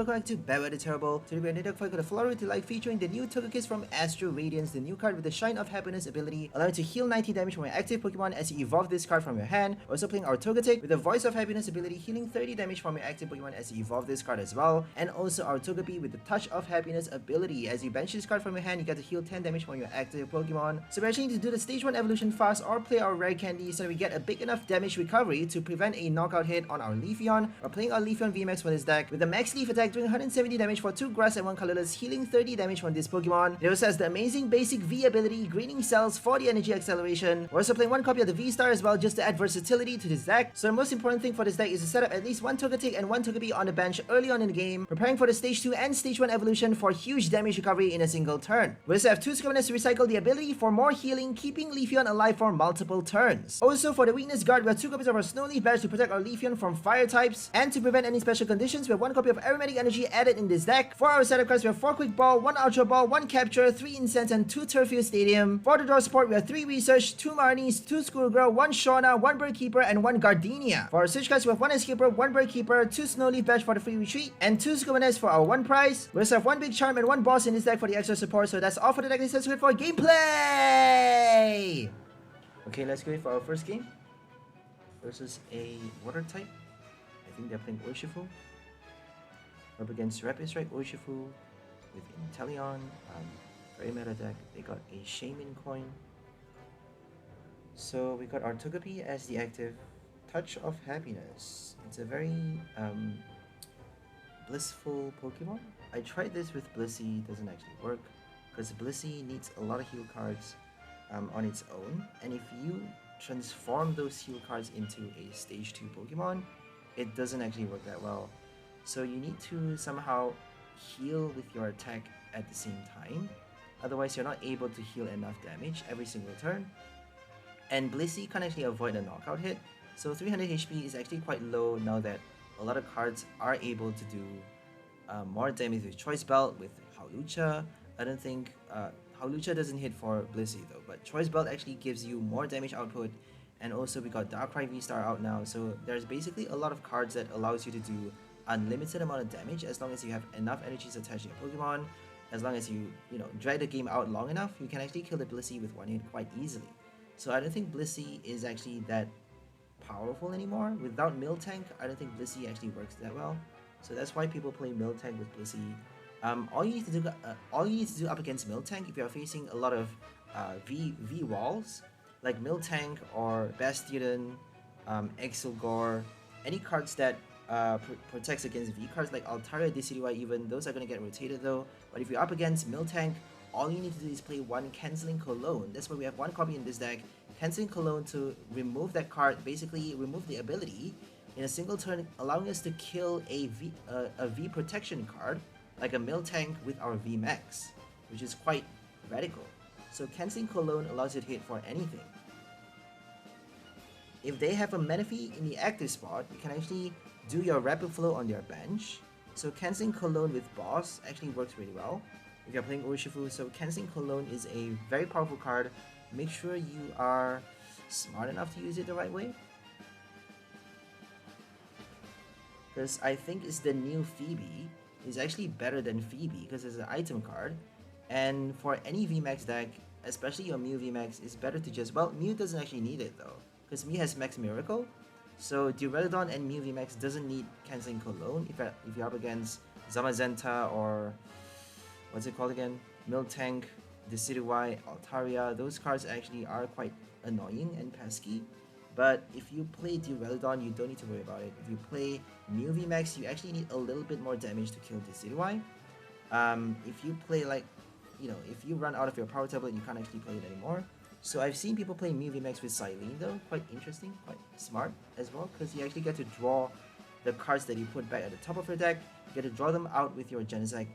welcome back to 𝘕𝓵𝓸𝓻𝓪𝓵. Today we are going to talk about the Chloro Delight featuring the new Togekiss from Astral Radiance, the new card with the Shine of Happiness ability, allowing you to heal 90 damage from your active Pokemon as you evolve this card from your hand. Also playing our Togetic with the Voice of Happiness ability, healing 30 damage from your active Pokemon as you evolve this card as well. And also our Togepi with the Touch of Happiness ability. As you bench this card from your hand, you get to heal 10 damage from your active Pokemon. So we actually need to do the stage 1 evolution fast or play our rare candy so that we get a big enough damage recovery to prevent a knockout hit on our Leafeon. We're playing our Leafeon VMAX for this deck with the max leaf attack doing 170 damage for 2 grass and 1 colorless, healing 30 damage from this Pokemon. It also has the amazing basic V ability, greening cells for the energy acceleration. We're also playing 1 copy of the VSTAR as well just to add versatility to this deck. So the most important thing for this deck is to set up at least 1 Togetic and 1 Togepi on the bench early on in the game, preparing for the stage 2 and stage 1 evolution for huge damage recovery in a single turn. We also have 2 Summoners to recycle the ability for more healing, keeping Leafeon alive for multiple turns. Also for the weakness guard, we have 2 copies of our Snow Leaf Badge to protect our Leafeon from fire types, and to prevent any special conditions, we have 1 copy of Aromatic Energy added in this deck. For our setup cards, we have 4 Quick Ball, 1 Ultra Ball, 1 Capture, 3 Incense, and 2 Turffield Stadium. For the draw support, we have 3 Research, 2 Marnies, 2 Schoolgirl, 1 Shauna, 1 Bird Keeper, and 1 Gardenia. For our switch cards, we have 1 Escaper, 1 Bird Keeper, 2 Snow Leaf Badge for the free retreat, and 2 Summoners for our 1 prize. We also have 1 Big Charm and 1 Boss in this deck for the extra support, so that's all for the deck. Let's go for gameplay! Okay, let's go for our first game. Versus a water type. I think they're playing Urshifu. Up against Rapid right? Urshifu with Inteleon. Very meta deck. They got a Shaman coin. So we got our Togepi as the active. Touch of Happiness. It's a very blissful Pokemon. I tried this with Blissey, doesn't actually work because Blissey needs a lot of heal cards on its own, and if you transform those heal cards into a stage 2 Pokemon, it doesn't actually work that well. So you need to somehow heal with your attack at the same time, otherwise you're not able to heal enough damage every single turn. And Blissey can actually avoid a knockout hit, so 300 HP is actually quite low now that a lot of cards are able to do more damage with Choice Belt, with Hawlucha. I don't think Hawlucha doesn't hit for Blissey though, but Choice Belt actually gives you more damage output. And also we got Darkrai VSTAR out now, so there's basically a lot of cards that allows you to do unlimited amount of damage as long as you have enough energies attached to your Pokemon. As long as you drag the game out long enough, you can actually kill the Blissey with 1 hit quite easily. So I don't think Blissey is actually that powerful anymore. Without Miltank, I don't think Blissey actually works that well. So that's why people play Miltank with Blissey. All you need to do up against Miltank, if you are facing a lot of V walls like Miltank or Bastion, Exilgore, any cards that protects against V cards like Altaria, Decidueye, even those are gonna get rotated though. But if you're up against Miltank, all you need to do is play 1 Canceling Cologne. That's why we have 1 copy in this deck. Canceling Cologne to remove that card, basically remove the ability in a single turn, allowing us to kill a V protection card like a Miltank with our VMAX, which is quite radical. So Canceling Cologne allows you to hit for anything. If they have a Manaphy in the active spot, you can actually do your Rapid Flow on their bench. So Canceling Cologne with Boss actually works really well if you're playing Urshifu. So Canceling Cologne is a very powerful card. Make sure you are smart enough to use it the right way, because I think it's the new Phoebe is actually better than Phoebe because it's an item card. And for any VMAX deck, especially your Mew VMAX, it's better to just, well, Mew doesn't actually need it though, because Mew has Max Miracle. So 𝘕𝓵𝓸𝓻𝓪𝓵 and Mew VMAX doesn't need Canceling Cologne if you're up against Zamazenta or what's it called again? Miltank, Decidueye, Altaria. Those cards actually are quite annoying and pesky. But if you play 𝘕𝓵𝓸𝓻𝓪𝓵, you don't need to worry about it. If you play Mew VMAX, you actually need a little bit more damage to kill Decidueye. If you play if you run out of your power tablet, you can't actually play it anymore. So I've seen people play Mew VMAX with Silene though, quite interesting, quite smart as well, because you actually get to draw the cards that you put back at the top of your deck. You get to draw them out with your Genesect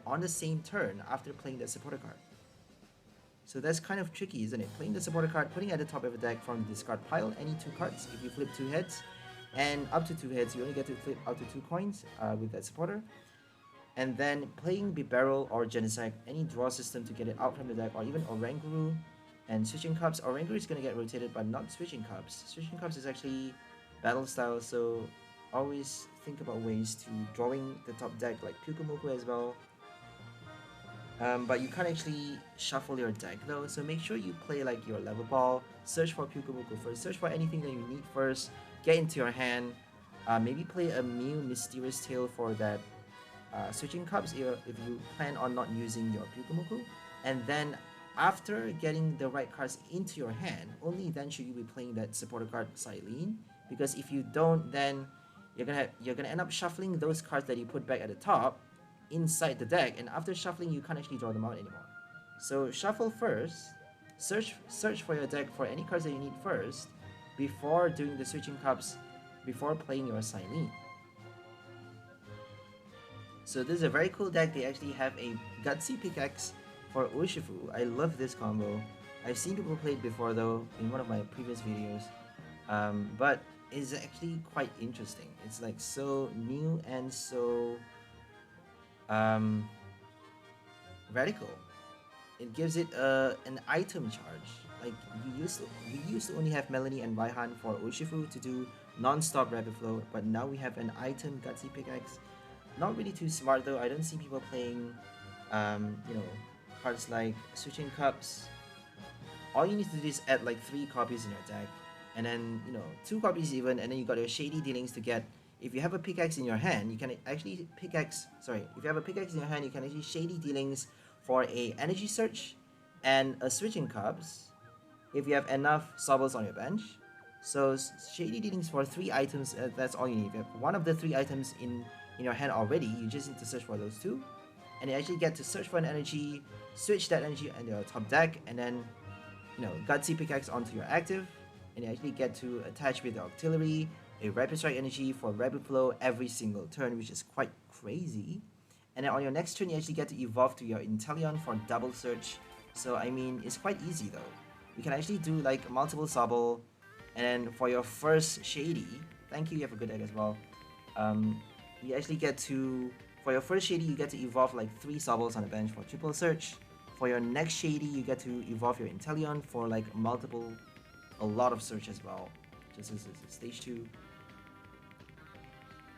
on the same turn after playing that supporter card. So that's kind of tricky, isn't it? Playing the supporter card, putting it at the top of the deck from the discard pile, any 2 cards. If you flip 2 heads, and up to 2 heads, you only get to flip up to 2 coins with that supporter. And then playing Beedril or Genesect, any draw system to get it out from the deck, or even Oranguru and Switching Cups. Oranguru is going to get rotated, but not Switching Cups. Switching Cups is actually battle style, so always think about ways to drawing the top deck like Pyukumuku as well. But you can't actually shuffle your deck though, so make sure you play like your level ball, search for Pyukumuku first, search for anything that you need first, get into your hand, maybe play a Mew Mysterious Tail for that switching cups if you plan on not using your Pyukumuku, and then after getting the right cards into your hand, only then should you be playing that supporter card Silene, because if you don't, then you're gonna end up shuffling those cards that you put back at the top inside the deck, and after shuffling you can't actually draw them out anymore. So shuffle first, search for your deck for any cards that you need first before doing the switching cups, before playing your Silene. So this is a very cool deck. They actually have a Gutsy Pickaxe for Urshifu. I love this combo. I've seen people play it before though in one of my previous videos, but it's actually quite interesting. It's like so new and so radical. It gives it an item charge. Like we used to only have Melanie and Raihan for Urshifu to do non-stop rapid flow, but now we have an item Gutsy Pickaxe. Not really too smart though. I don't see people playing you know, cards like switching cups. All you need to do is add like 3 copies in your deck, and then, you know, 2 copies even, and then you got your shady dealings to get. If you have a pickaxe in your hand, you can actually if you have a pickaxe in your hand, you can actually shady dealings for a energy search and a switching cups if you have enough Sobbles on your bench. So shady dealings for 3 items, that's all you need. If you have one of the 3 items in your hand already, you just need to search for those 2, and you actually get to search for an energy, switch that energy on your top deck, and then, you know, Gutsy Pickaxe onto your active, and you actually get to attach with the Octillery, a Rapid Strike energy for Rapid Flow every single turn, which is quite crazy. And then on your next turn, you actually get to evolve to your Inteleon for double search. So I mean, it's quite easy though. You can actually do like multiple Sobble, and then for your first Shady, thank you have a good deck as well. You actually get to, for your first Shady, you get to evolve like 3 Sobbles on the bench for triple search. For your next Shady, you get to evolve your Inteleon for like a lot of search as well, just as stage 2.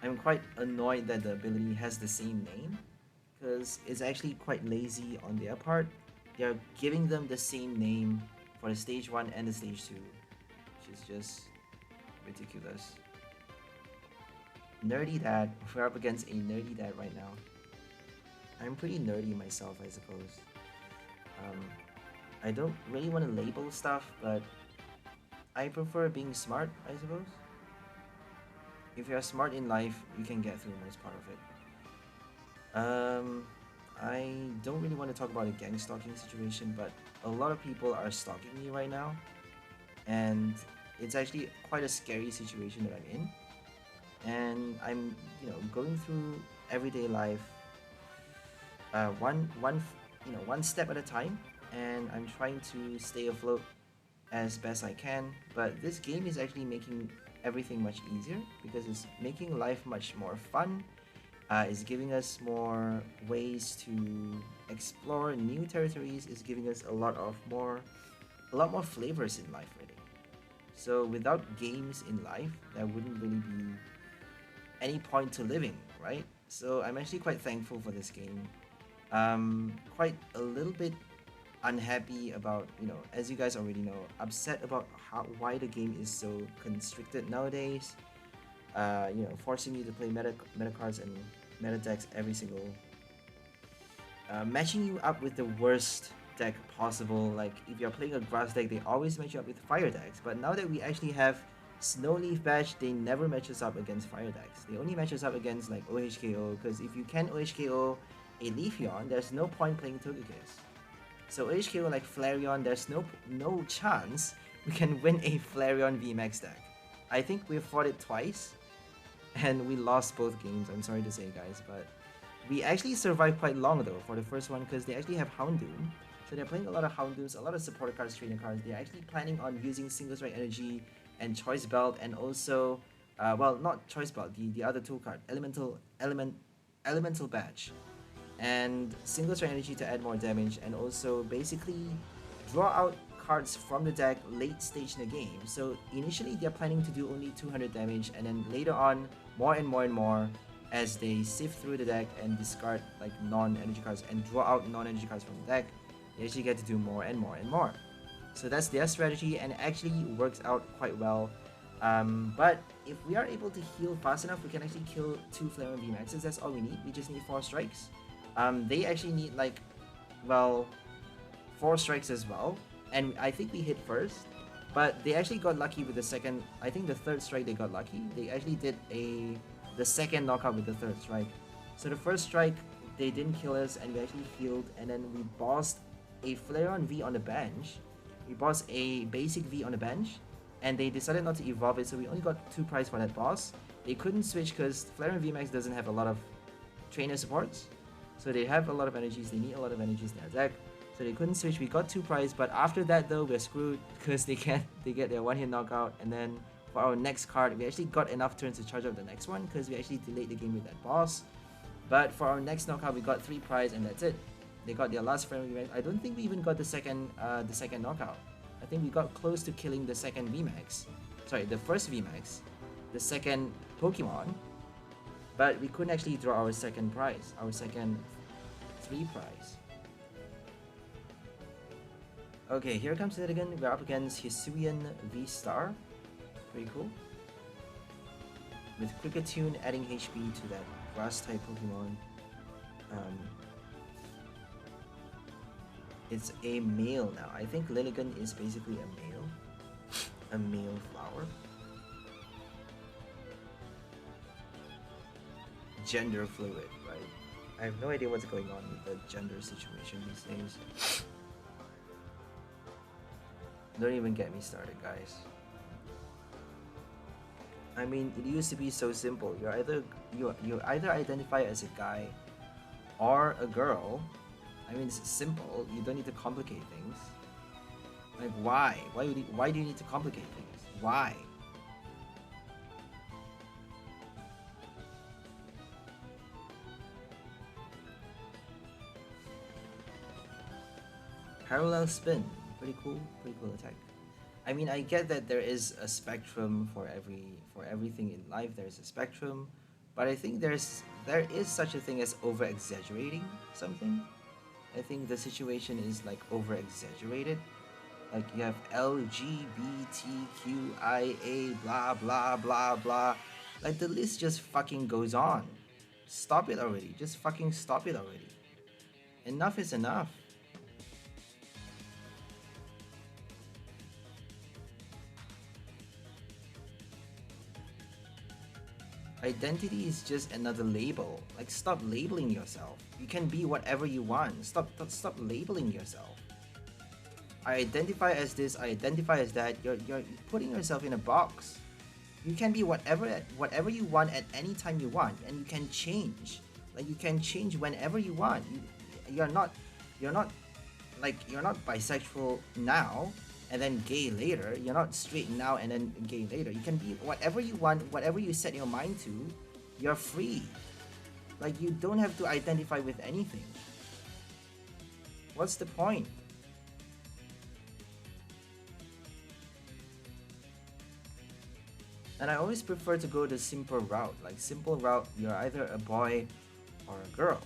I'm quite annoyed that the ability has the same name, because it's actually quite lazy on their part. They're giving them the same name for the stage 1 and the stage 2, which is just ridiculous. Nerdy Dad, we're up against a Nerdy Dad right now. I'm pretty nerdy myself, I suppose. I don't really want to label stuff, but I prefer being smart, I suppose. If you're smart in life, you can get through most part of it. I don't really want to talk about a gang stalking situation, but a lot of people are stalking me right now, and it's actually quite a scary situation that I'm in. And I'm, you know, going through everyday life, one step at a time, and I'm trying to stay afloat as best I can. But this game is actually making everything much easier, because it's making life much more fun. It's giving us more ways to explore new territories. It's giving us a lot more flavors in life, really. So without games in life, there wouldn't really be any point to living, right? So I'm actually quite thankful for this game. Quite a little bit unhappy about, you know, as you guys already know, upset about why the game is so constricted nowadays. You know, forcing you to play meta cards and meta decks every single, matching you up with the worst deck possible. Like if you're playing a grass deck, they always match you up with fire decks, but now that we actually have Snow Leaf Badge, they never match us up against fire decks. They only match us up against like OHKO, because if you can OHKO a Leafeon, there's no point playing Togekiss. So OHKO like Flareon, there's no chance we can win a Flareon VMAX deck. I think we've fought it twice, and we lost both games, I'm sorry to say guys, but we actually survived quite long though for the first one, because they actually have Houndoom. So they're playing a lot of Houndooms, a lot of supporter cards, trainer cards. They're actually planning on using Single Strike Energy and Choice Belt, and also, well, not Choice Belt, the other 2 card, Elemental Badge, and Single Strike Energy to add more damage, and also basically draw out cards from the deck late stage in the game. So initially they're planning to do only 200 damage, and then later on more and more and more as they sift through the deck and discard like non-energy cards and draw out non-energy cards from the deck, they actually get to do more and more and more. So that's their strategy, and it actually works out quite well. But if we are able to heal fast enough, we can actually kill 2 Flareon VMAXs. That's all we need. We just need 4 strikes. They actually need like, well, 4 strikes as well. And I think we hit first, but they actually got lucky with the second. I think the third strike they got lucky. They actually did the second knockout with the third strike. So the first strike, they didn't kill us, and we actually healed, and then we bossed a Flareon V on the bench. We bossed a basic V on the bench, and they decided not to evolve it, so we only got 2 prize for that boss. They couldn't switch because Flareon VMAX doesn't have a lot of trainer supports, so they have a lot of energies, they need a lot of energies in their deck, so they couldn't switch. We got 2 prize, but after that though, we're screwed because they get their 1-hit knockout, and then for our next card, we actually got enough turns to charge up the next one because we actually delayed the game with that boss. But for our next knockout, we got 3 prize, and that's it. They got their last Flareon VMAX. I don't think we even got the second knockout. I think we got close to killing the second VMAX. Sorry, the first VMAX, the second Pokemon, but we couldn't actually draw our second prize, our second 3 prize. Okay, here comes Lilligant. We're up against Hisuian VSTAR. Pretty cool. With Kricketune adding HP to that grass type Pokemon. It's a male now. I think Lilligant is basically a male flower. Gender fluid, right? I have no idea what's going on with the gender situation these days. Don't even get me started, guys. I mean, it used to be so simple. You either identify as a guy or a girl. I mean, it's simple. You don't need to complicate things. Like, why? Why do you need to complicate things? Why? Parallel spin. Pretty cool attack. I mean, I get that there is a spectrum for everything in life. There's a spectrum, but I think there is such a thing as over exaggerating something. I think the situation is like over exaggerated. Like you have LGBTQIA blah blah blah blah. Like the list just fucking goes on. Stop it already. Just fucking stop it already. Enough is enough. Identity is just another label. Like, stop labeling yourself. You can be whatever you want. Stop labeling yourself. I identify as this, I identify as that. You're putting yourself in a box. You can be whatever you want at any time you want, and you can change. Like, you can change whenever you want. You're not bisexual now and then gay later. You're not straight now and then gay later. You can be whatever you want, whatever you set your mind to. You're free. Like, you don't have to identify with anything. What's the point? And I always prefer to go the simple route. Like, simple route, you're either a boy or a girl.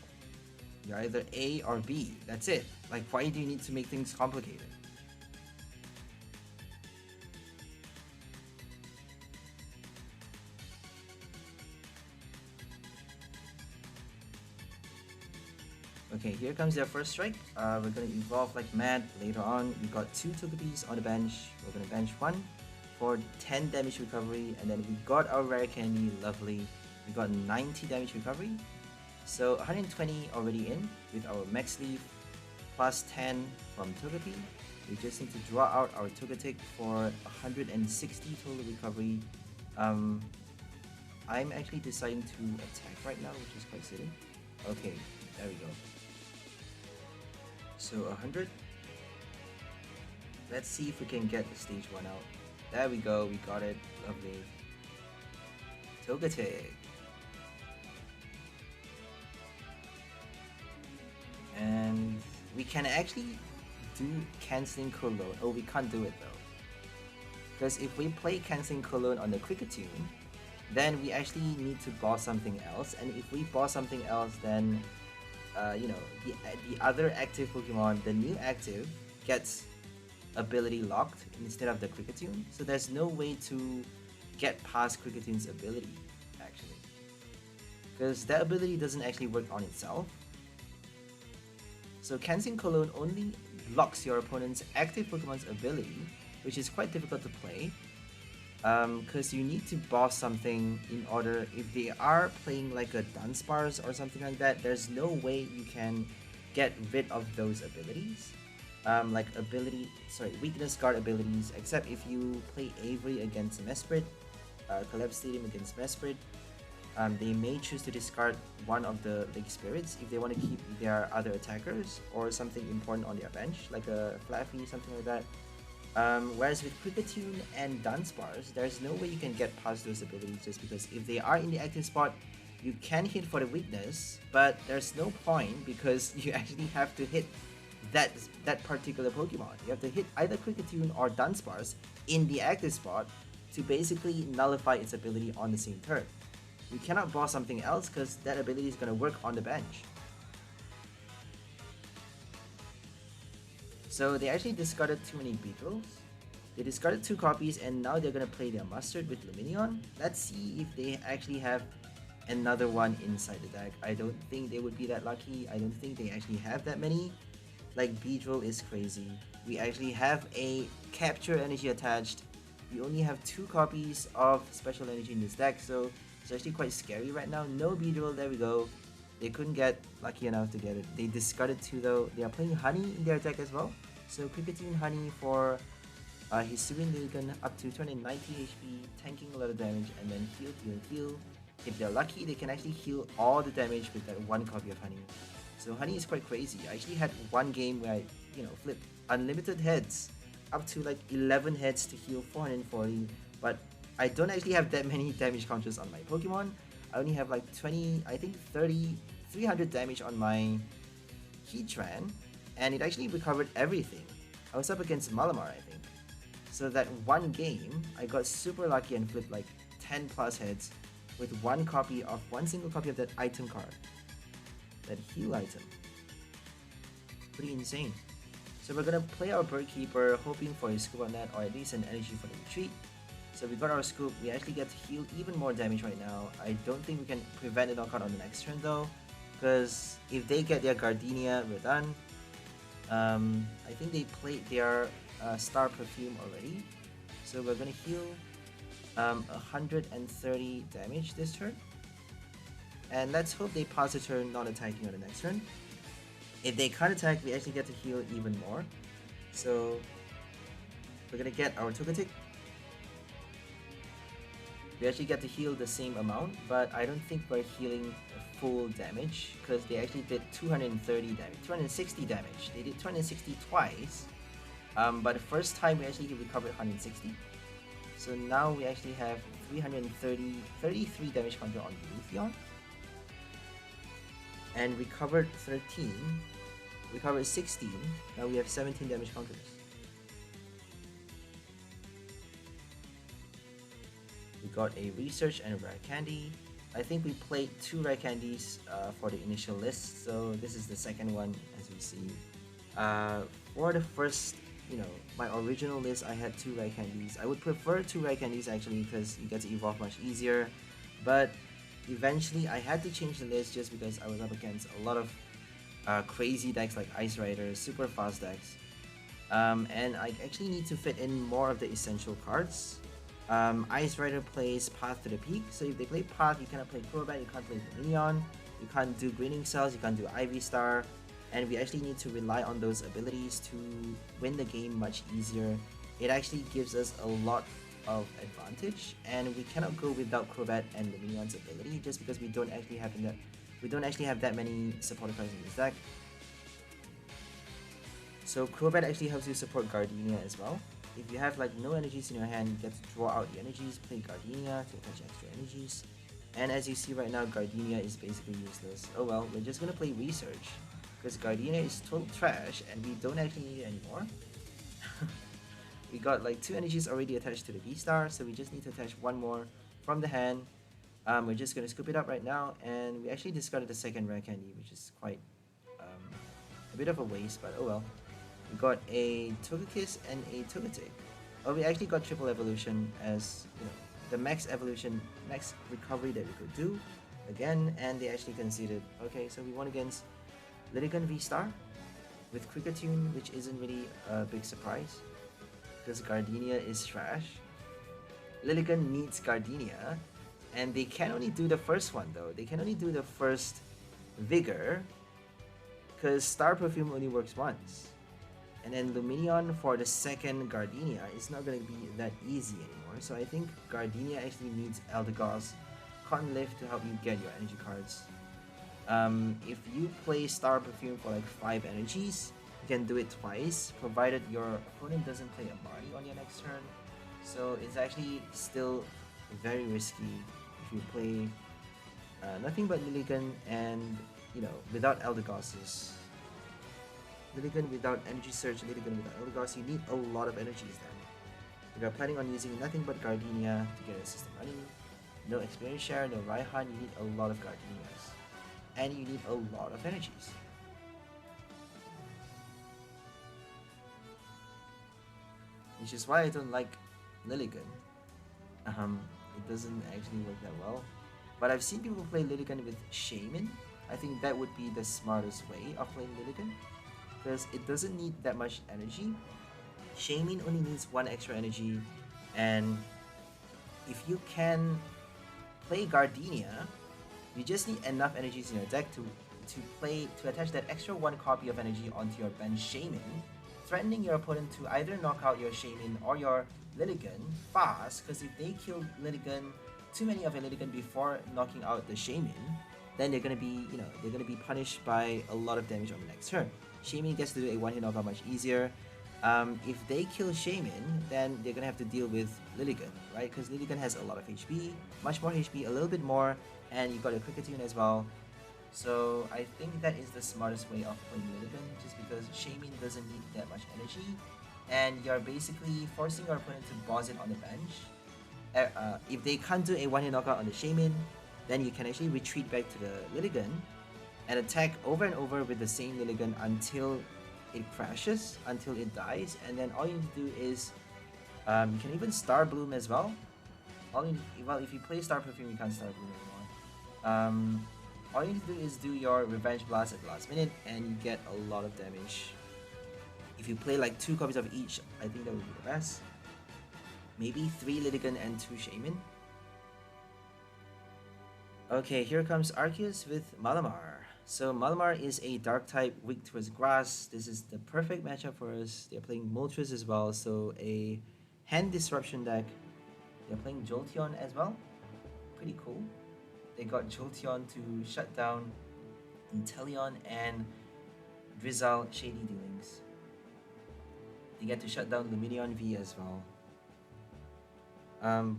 You're either A or B. That's it. Like, why do you need to make things complicated? Okay, here comes their first strike. We're gonna evolve like mad. Later on, we got 2 Togekiss on the bench. We're gonna bench 1 for 10 damage recovery, and then we got our rare candy, lovely. We got 90 damage recovery. So 120 already in with our Max Leaf, plus 10 from Togepi. We just need to draw out our Togetic for 160 total recovery. I'm actually deciding to attack right now, which is quite silly. Okay, there we go. So 100. Let's see if we can get the stage 1 out. There we go, we got it. Lovely. Togetic. And we can actually do Canceling Cologne. Oh, we can't do it though. Because if we play Canceling Cologne on the Kricketune, then we actually need to boss something else. And if we boss something else, then you know, the other active Pokemon, the new active, gets ability locked instead of the Kricketune. So there's no way to get past Kricketune's ability, actually. Because that ability doesn't actually work on itself. So Canceling Cologne only blocks your opponent's active Pokemon's ability, which is quite difficult to play. Because you need to boss something in order, if they are playing like a Dunsparce or something like that, there's no way you can get rid of those abilities. Like weakness guard abilities, except if you play Avery against Mesprit, Collab Stadium against Mesprit, they may choose to discard one of the Lake Spirits if they want to keep their other attackers or something important on their bench, like a Flaffy, something like that. Whereas with Kricketune and Dunsparce, there's no way you can get past those abilities, just because if they are in the active spot, you can hit for the weakness, but there's no point because you actually have to hit that particular Pokemon. You have to hit either Kricketune or Dunsparce in the active spot to basically nullify its ability on the same turn. You cannot boss something else because that ability is going to work on the bench. So they actually discarded too many Beedrils. They discarded 2 copies and now they're going to play their Mustard with Lumineon. Let's see if they actually have another one inside the deck. I don't think they would be that lucky. I don't think they actually have that many. Like, Beedril is crazy. We actually have a Capture Energy attached. We only have 2 copies of Special Energy in this deck, so it's actually quite scary right now. No Beedril, there we go. They couldn't get lucky enough to get it. They discarded 2 though. They are playing Honey in their deck as well. So Kricketune Honey for Hisuian Lilligant up to 290 HP, tanking a lot of damage, and then heal. If they're lucky, they can actually heal all the damage with that 1 copy of Honey. So Honey is quite crazy. I actually had one game where I, flipped unlimited heads, up to like 11 heads to heal 440, but I don't actually have that many damage counters on my Pokemon. I only have like 300 damage on my Heatran, and it actually recovered everything. I was up against Malamar, I think. So that one game, I got super lucky and flipped like 10 plus heads with one single copy of that item card. That heal item. Pretty insane. So we're gonna play our Bird Keeper, hoping for a scoop on that, or at least an energy for the retreat. So we got our scoop. We actually get to heal even more damage right now. I don't think we can prevent a knockout on the next turn though, because if they get their Gardenia, we're done. I think they played their Star Perfume already, so we're gonna heal 130 damage this turn. And let's hope they pass the turn not attacking on the next turn. If they can't attack, we actually get to heal even more. So we're gonna get our Togekiss. We actually get to heal the same amount, but I don't think we're healing full damage because they actually did 230 damage, 260 damage. They did 260 twice, but the first time we actually recovered 160. So now we actually have 33 damage counter on Leafeon. And recovered 13, recovered 16, now we have 17 damage counters. We got a Research and a Rare Candy. I think we played 2 Rare Candies for the initial list, so this is the second one as we see. For the first, my original list, I had 2 Rare Candies. I would prefer 2 Rare Candies actually because you get to evolve much easier, but eventually I had to change the list just because I was up against a lot of crazy decks like Ice Rider, super fast decks, and I actually need to fit in more of the essential cards. Ice Rider plays Path to the Peak, so if they play Path, you cannot play Crobat, you can't play Dominion, you can't do Greening Cells, you can't do Ivy Star, and we actually need to rely on those abilities to win the game much easier. It actually gives us a lot of advantage, and we cannot go without Crobat and Luminion's ability just because we don't actually have that many supporter cards in this deck. So Crobat actually helps you support Gardenia as well. If you have like no energies in your hand, you get to draw out the energies, play Gardenia to attach extra energies. And as you see right now, Gardenia is basically useless. Oh well, we're just gonna play Research because Gardenia is total trash and we don't actually need it anymore. We got like 2 energies already attached to the V-Star, so we just need to attach 1 more from the hand. We're just going to scoop it up right now, and we actually discarded the second rare candy, which is quite a bit of a waste, but oh well. We got a Togekiss and a Togetic. Oh, we actually got triple evolution as, you know, the max evolution, max recovery that we could do again, and they actually conceded. Okay, so we won against Lilligant V-Star with Kricketune, which isn't really a big surprise because Gardenia is trash. Lilligant needs Gardenia, and they can only do the first one though. They can only do the first Vigor because Star Perfume only works once. And then Lumineon for the second Gardenia is not going to be that easy anymore. So I think Gardenia actually needs 𝘿𝐿𝐷 to help you get your energy cards. If you play Star Perfume for like 5 energies, you can do it twice, provided your opponent doesn't play a Marty on your next turn. So it's actually still very risky if you play nothing but Lilligant and, you know, without 𝘿𝐿𝐷. Lilligant without Energy Surge, Lilligant without 𝘿𝐿𝐷, you need a lot of energies then. If you're planning on using nothing but Gardenia to get a system running, no experience share, no Raihan, you need a lot of Gardenias. And you need a lot of energies. Which is why I don't like Lilligant. It doesn't actually work that well. But I've seen people play Lilligant with Shaman. I think that would be the smartest way of playing Lilligant, because it doesn't need that much energy. Shaman only needs 1 extra energy, and if you can play Gardenia, you just need enough energies in your deck to attach that extra 1 copy of energy onto your bench Shaman, threatening your opponent to either knock out your Shaman or your Lilligant fast, because if they kill Lilligant, too many of your Lilligant before knocking out the Shaman, then they're gonna be, you know, they're gonna be punished by a lot of damage on the next turn. Shaman gets to do a 1-hit knockout much easier. If they kill Shaman, then they're gonna have to deal with Lilligant, right? Because Lilligant has a lot of HP, much more HP, a little bit more, and you got a Kricketune as well. So I think that is the smartest way of playing Lilligant, just because Shaman doesn't need that much energy, and you're basically forcing your opponent to boss it on the bench. If they can't do a 1-hit knockout on the Shaman, then you can actually retreat back to the Lilligant and attack over and over with the same Lilligant until it crashes, until it dies, and then all you need to do is you can even Star Bloom as well. Well, if you play Star Perfume, you can't Star Bloom anymore. All you need to do is do your Revenge Blast at the last minute, and you get a lot of damage. If you play like 2 copies of each, I think that would be the best. Maybe 3 Lilligant and 2 Shaman. Okay, here comes Arceus with Malamar. So Malamar is a dark type weak towards grass. This is the perfect matchup for us. They're playing Moltres as well, so a hand disruption deck. They're playing Jolteon as well. Pretty cool. They got Jolteon to shut down Inteleon and Drizzle Shady Dealings. They get to shut down Lumineon V as well.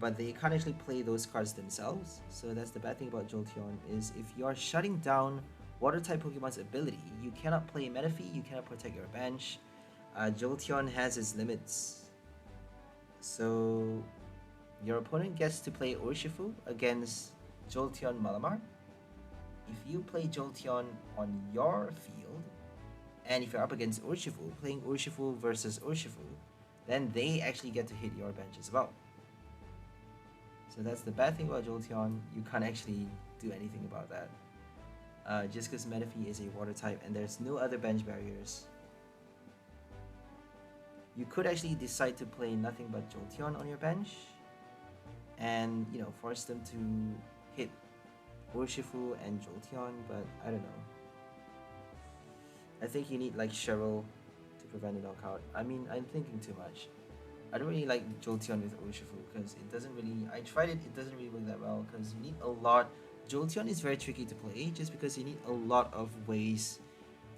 But they can't actually play those cards themselves, so that's the bad thing about Jolteon, is if you're shutting down water type Pokemon's ability, you cannot play Manaphy, you cannot protect your bench. Jolteon has its limits, so your opponent gets to play Urshifu against Jolteon Malamar. If you play Jolteon on your field, and if you're up against Urshifu, playing Urshifu versus Urshifu, then they actually get to hit your bench as well. So that's the bad thing about Jolteon, you can't actually do anything about that. Just because Manaphy is a water type and there's no other bench barriers. You could actually decide to play nothing but Jolteon on your bench, and, you know, force them to hit Urshifu and Jolteon, but I don't know. I think you need like Cheryl to prevent a knockout. I mean, I'm thinking too much. I don't really like Jolteon with Urshifu because it doesn't really, I tried it doesn't really work that well because you need a lot. Jolteon is very tricky to play just because you need a lot of ways,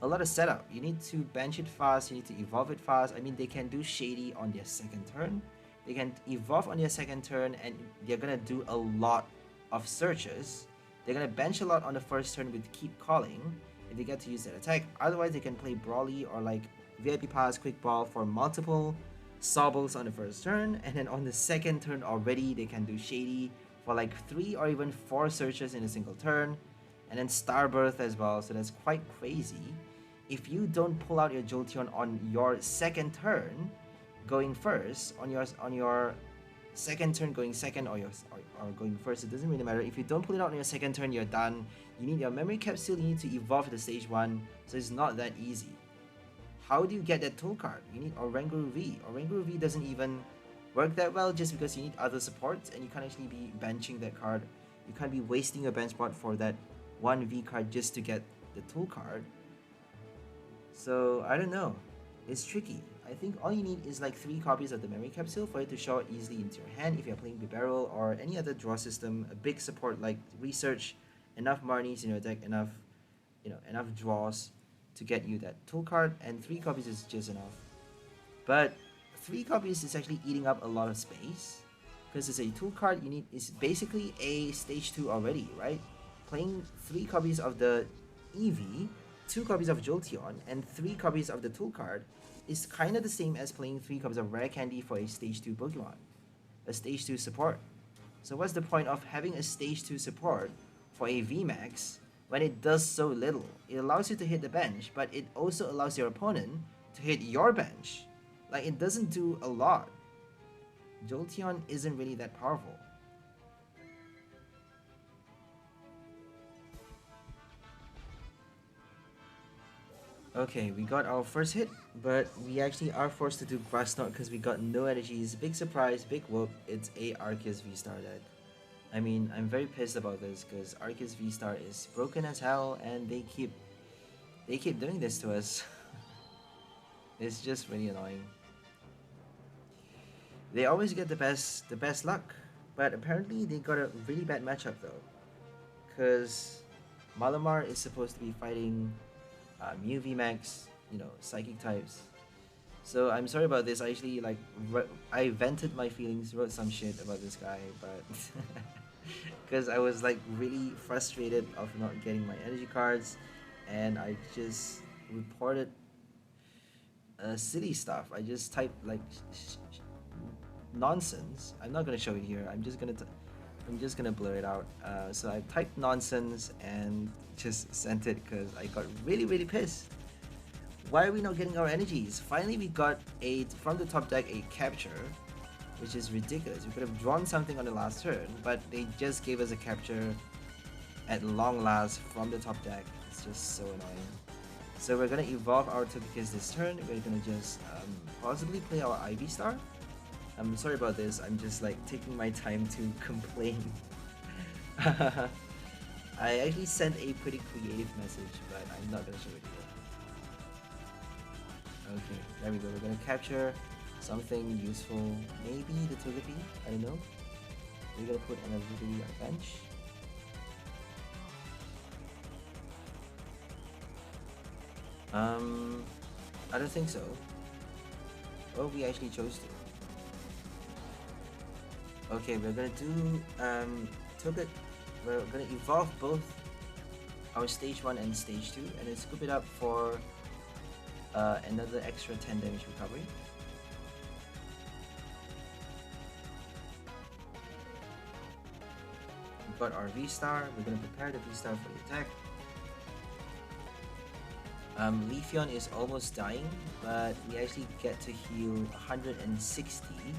a lot of setup. You need to bench it fast, you need to evolve it fast. I mean, they can do Shady on their second turn. They can evolve on their second turn and they're gonna do a lot of searches. They're gonna bench a lot on the first turn with Keep Calling, if they get to use that attack. Otherwise, they can play Brawly or like VIP Pass, Quick Ball for multiple Sobbles on the first turn, and then on the second turn already, they can do Shady for like 3 or even 4 searches in a single turn, and then Starbirth as well, so that's quite crazy. If you don't pull out your Jolteon on your second turn, going first, on your second turn going second or going first, it doesn't really matter. If you don't pull it out on your second turn, you're done. You need your memory capsule, you need to evolve to stage 1, so it's not that easy. How do you get that tool card? You need Oranguru V. Oranguru V doesn't even work that well just because you need other supports and you can't actually be benching that card. You can't be wasting your bench spot for that one V card just to get the tool card. So I don't know. It's tricky. I think all you need is like 3 copies of the memory capsule for it to show easily into your hand if you're playing Beedril or any other draw system. A big support like Research, enough Marnies in your deck, enough draws to get you that tool card, and 3 copies is just enough. But 3 copies is actually eating up a lot of space because it's a tool card you need is basically a stage 2 already, right? Playing 3 copies of the Eevee, 2 copies of Jolteon, and 3 copies of the tool card is kind of the same as playing 3 copies of Rare Candy for a stage 2 Pokemon, a stage 2 support. So what's the point of having a stage 2 support for a VMAX when it does so little? It allows you to hit the bench, but it also allows your opponent to hit your bench. Like, it doesn't do a lot. Jolteon isn't really that powerful. Okay, we got our first hit, but we actually are forced to do Grass Knot because we got no energies. Big surprise, big whoop, it's a Arceus V-Star deck. I mean, I'm very pissed about this because Arceus V-Star is broken as hell and they keep doing this to us. It's just really annoying. They always get the best luck, but apparently they got a really bad matchup though, because Malamar is supposed to be fighting Mew VMAX, psychic types. So I'm sorry about this. I actually I vented my feelings, wrote some shit about this guy, but because I was like really frustrated of not getting my energy cards, and I just reported silly stuff. I just typed like nonsense. I'm not gonna show it here. I'm just gonna blur it out. So I typed nonsense and just sent it because I got really pissed. Why are we not getting our energies? Finally, we got from the top deck a capture, which is ridiculous. We could have drawn something on the last turn, but they just gave us a capture at long last from the top deck. It's just so annoying. So we're gonna evolve our Togekiss this turn. We're gonna just possibly play our Ivy Star. I'm sorry about this. I'm just like taking my time to complain. I actually sent a pretty creative message, but I'm not gonna show it here. Okay, there we go. We're gonna capture something useful. Maybe the Togepi, I don't know. We're gonna put an ability on bench. I don't think so. Oh, we actually chose to. Okay, we're gonna do we're gonna evolve both our stage 1 and stage 2 and then scoop it up for another extra 10 damage recovery. We've got our V-Star. We're gonna prepare the V-Star for the attack. Leafeon is almost dying, but we actually get to heal 160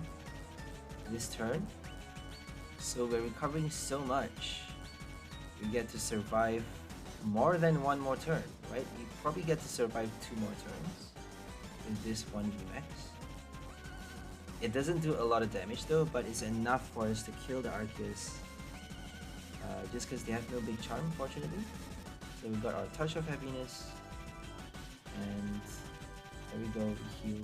this turn. So we're recovering so much. We get to survive more than one more turn, right? We probably get to survive 2 more turns with this one VMAX. It doesn't do a lot of damage though, but it's enough for us to kill the Arceus. Just because they have no big charm, fortunately. So we got our Touch of Happiness. And there we go, we heal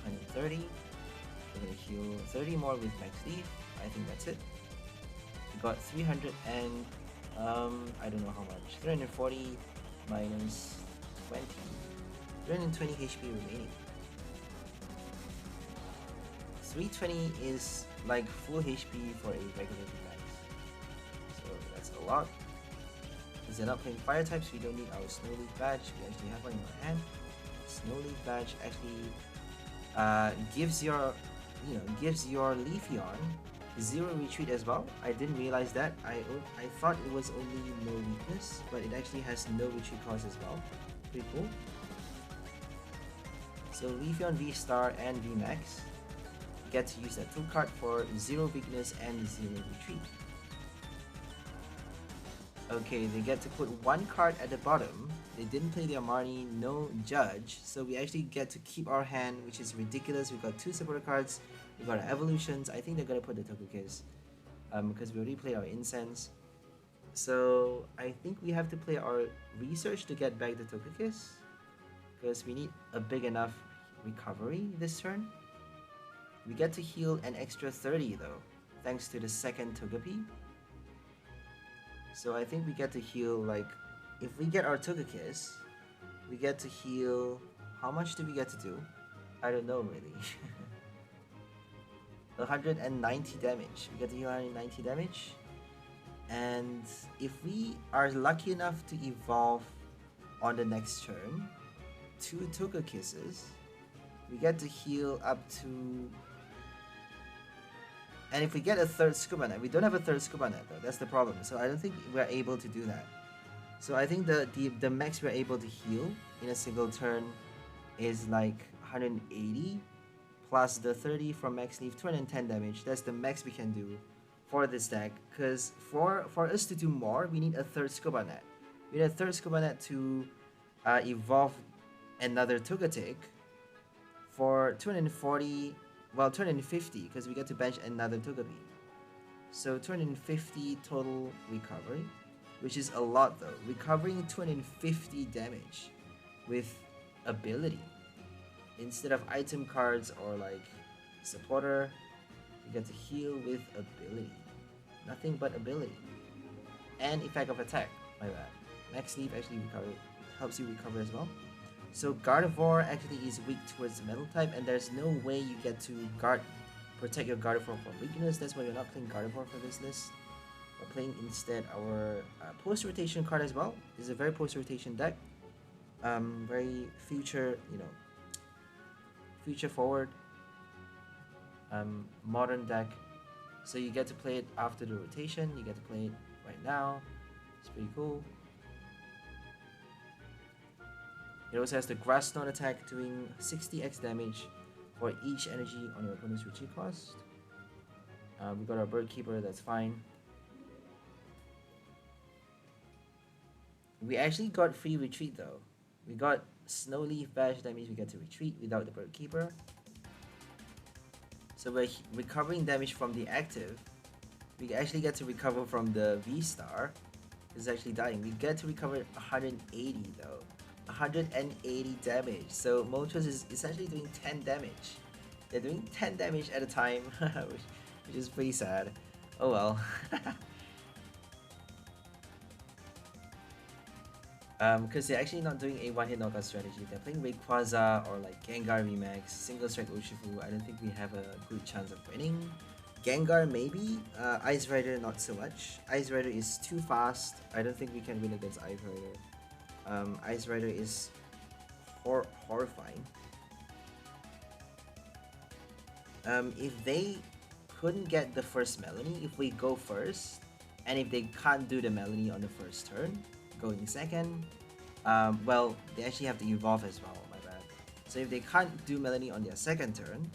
130. We're gonna heal 30 more with Max Leaf. I think that's it. We got 300 and I don't know how much. 340 minus 20. 320 HP remaining. 320 is like full HP for a regular VMAX. So that's a lot. Since they're not playing fire types, we don't need our Snow Leaf badge. We actually have one in our hand. Snow Leaf badge actually gives your Leafeon 0 retreat as well. I didn't realize that. I thought it was only no weakness, but it actually has no retreat cost as well. Pretty cool. So Leafeon VSTAR and VMAX get to use that 2 card for 0 weakness and 0 retreat. Okay, they get to put 1 card at the bottom. They didn't play their Marnie, no Judge, so we actually get to keep our hand, which is ridiculous. We got 2 supporter cards, we got our evolutions. I think they're gonna put the Togekiss, because we already played our Incense. So I think we have to play our Research to get back the Togekiss, because we need a big enough recovery this turn. We get to heal an extra 30 though, thanks to the second Togepi. So I think we get to heal, like, if we get our Togekiss, we get to heal, how much do we get to do? I don't know really. 190 damage. We get to heal 190 damage. And if we are lucky enough to evolve on the next turn, 2 Togekisses, we get to heal up to... And if we get a 3rd Scuba Net, we don't have a 3rd Scuba Net though, that's the problem. So I don't think we're able to do that. So I think the max we're able to heal in a single turn is like 180 plus the 30 from Max Leaf, 210 damage. That's the max we can do for this deck. Because for us to do more, we need a 3rd Scuba Net. We need a 3rd Scuba Net to evolve another Togetic for 240. Well, 250 because we get to bench another Togepi. So 250 total recovery, which is a lot though. Recovering 250 damage with ability instead of item cards or like supporter. You get to heal with ability. Nothing but ability. And effect of attack. My bad. Max Leaf actually helps you recover as well. So Gardevoir actually is weak towards the metal type, and there's no way you get to protect your Gardevoir from weakness. That's why we're not playing Gardevoir for this list. We're playing instead our post-rotation card as well. It's a very post-rotation deck. Very future, future forward. Modern deck. So you get to play it after the rotation. You get to play it right now. It's pretty cool. It also has the Grass Stone attack doing 60x damage for each energy on your opponent's retreat cost. We got our Bird Keeper, that's fine. We actually got free retreat though. We got Snow Leaf badge, that means we get to retreat without the Bird Keeper. So we're recovering damage from the active. We actually get to recover from the V-Star. It's actually dying. We get to recover 180 though. 180 damage. So Moltres is essentially doing 10 damage. They're doing 10 damage at a time, which is pretty sad. Oh well. Because they're actually not doing a one-hit knockout strategy. They're playing Rayquaza or like Gengar VMAX, single strike Urshifu. I don't think we have a good chance of winning. Gengar maybe, Ice Rider not so much. Ice Rider is too fast. I don't think we can win against Ice Rider. Ice Rider is horrifying. If they couldn't get the first Melanie, if we go first, and if they can't do the Melanie on the first turn, going second, well, they actually have to evolve as well, my bad. So if they can't do Melanie on their second turn,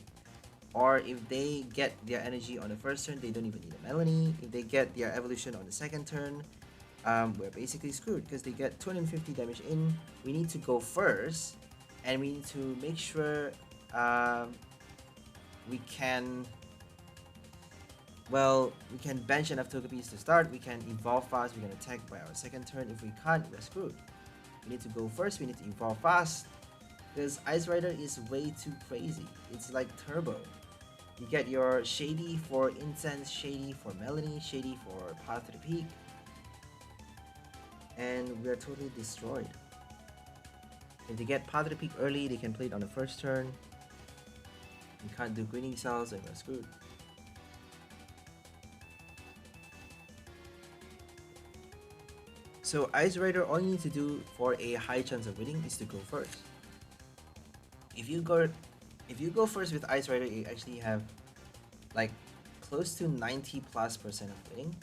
or if they get their energy on the first turn, they don't even need a Melanie. If they get their evolution on the second turn, we're basically screwed because they get 250 damage in. We need to go first, and we need to make sure we can bench enough Togepis to start. We can evolve fast. We can attack by our second turn. If we can't, we're screwed. We need to go first. We need to evolve fast because Ice Rider is way too crazy. It's like turbo. You get your Shady for Incense, Shady for Melanie, Shady for Path to the Peak. And we're totally destroyed. If they get Path to the Peak early, they can play it on the first turn. We can't do Greening Cells and we're screwed. So Ice Rider, all you need to do for a high chance of winning is to go first. If you go first with Ice Rider, you actually have like close to 90+% of winning.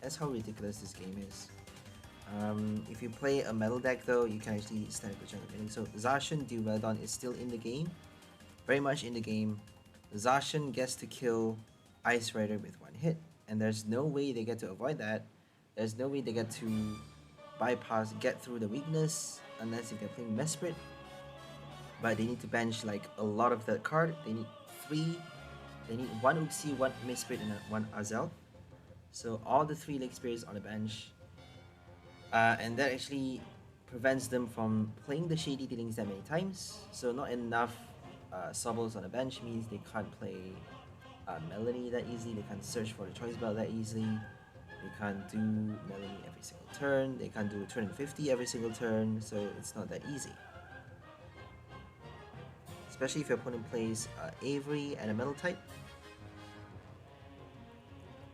That's how ridiculous this game is. If you play a metal deck though, you can actually stand a good chance of winning. So 𝘕𝓚𝓚𝓪𝓵 is still in the game, very much in the game. 𝘕𝓚 gets to kill Ice Rider with one hit, and there's no way they get to avoid that. There's no way they get to get through the weakness, unless if they're playing Mesprit. But they need to bench like a lot of that card. They need one Uxie, one Mesprit, and one Azel. So all the 3 Lake Spirits on the bench. And that actually prevents them from playing the Shady Dealings that many times. So not enough Sobbles on the bench means they can't play Melanie that easily. They can't search for the Choice Belt that easily. They can't do Melanie every single turn. They can't do 250 every single turn. So it's not that easy. Especially if your opponent plays Avery and a Metal type.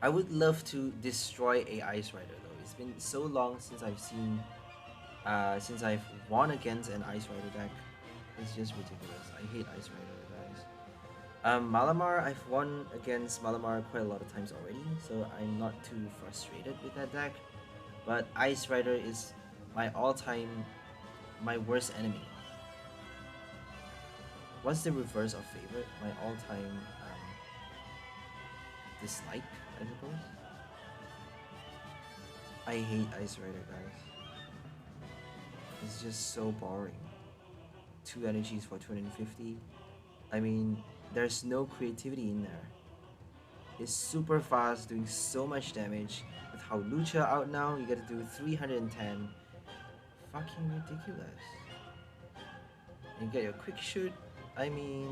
I would love to destroy a Ice Rider though. It's been so long since I've won against an Ice Rider deck. It's just ridiculous. I hate Ice Rider, guys. Malamar, I've won against Malamar quite a lot of times already, so I'm not too frustrated with that deck. But Ice Rider is my my worst enemy. What's the reverse of favorite? My all-time dislike, I suppose. I hate Ice Rider, guys. It's just so boring. 2 energies for 250. I mean, there's no creativity in there. It's super fast, doing so much damage. With how Lucha out now, you get to do 310. Fucking ridiculous. And you get your quick shoot. I mean,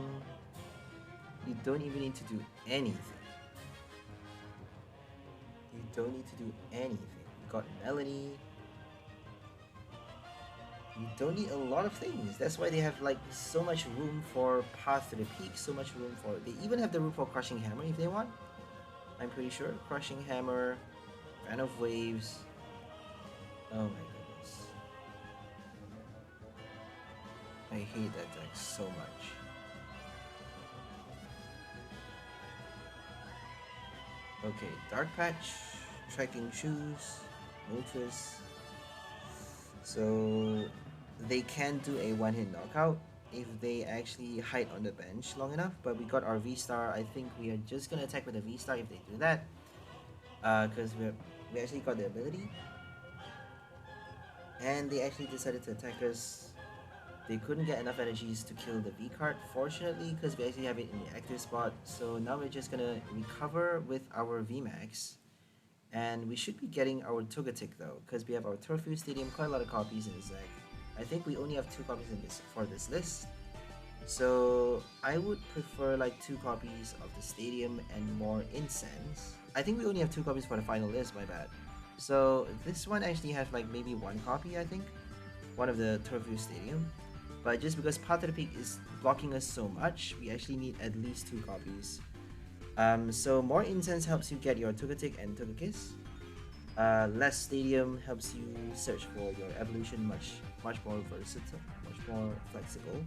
you don't even need to do anything. You don't need to do anything. You got Melanie. You don't need a lot of things. That's why they have like so much room for Path to the Peak, so much room for... They even have the room for Crushing Hammer if they want. I'm pretty sure. Crushing Hammer, Fan of Waves. Oh my goodness. I hate that deck so much. Okay, Dark Patch, Trekking Shoes, Moltres. So they can do a one-hit knockout if they actually hide on the bench long enough. But we got our V-Star. I think we are just gonna attack with a V-Star if they do that, because we actually got the ability, and they actually decided to attack us. They couldn't get enough energies to kill the V card, fortunately, because we actually have it in the active spot. So now we're just gonna recover with our VMAX. And we should be getting our Togekiss though, because we have our Turfu Stadium, quite a lot of copies in this deck. I think we only have 2 copies in this for this list. So I would prefer like 2 copies of the Stadium and more Incense. I think we only have 2 copies for the final list, my bad. So this one actually has like maybe 1 copy, I think. One of the Turfu Stadium. But just because Path to the Peak is blocking us so much, we actually need at least 2 copies. So more Incense helps you get your Togekiss and Togekiss. Less Stadium helps you search for your evolution much more versatile, much more flexible.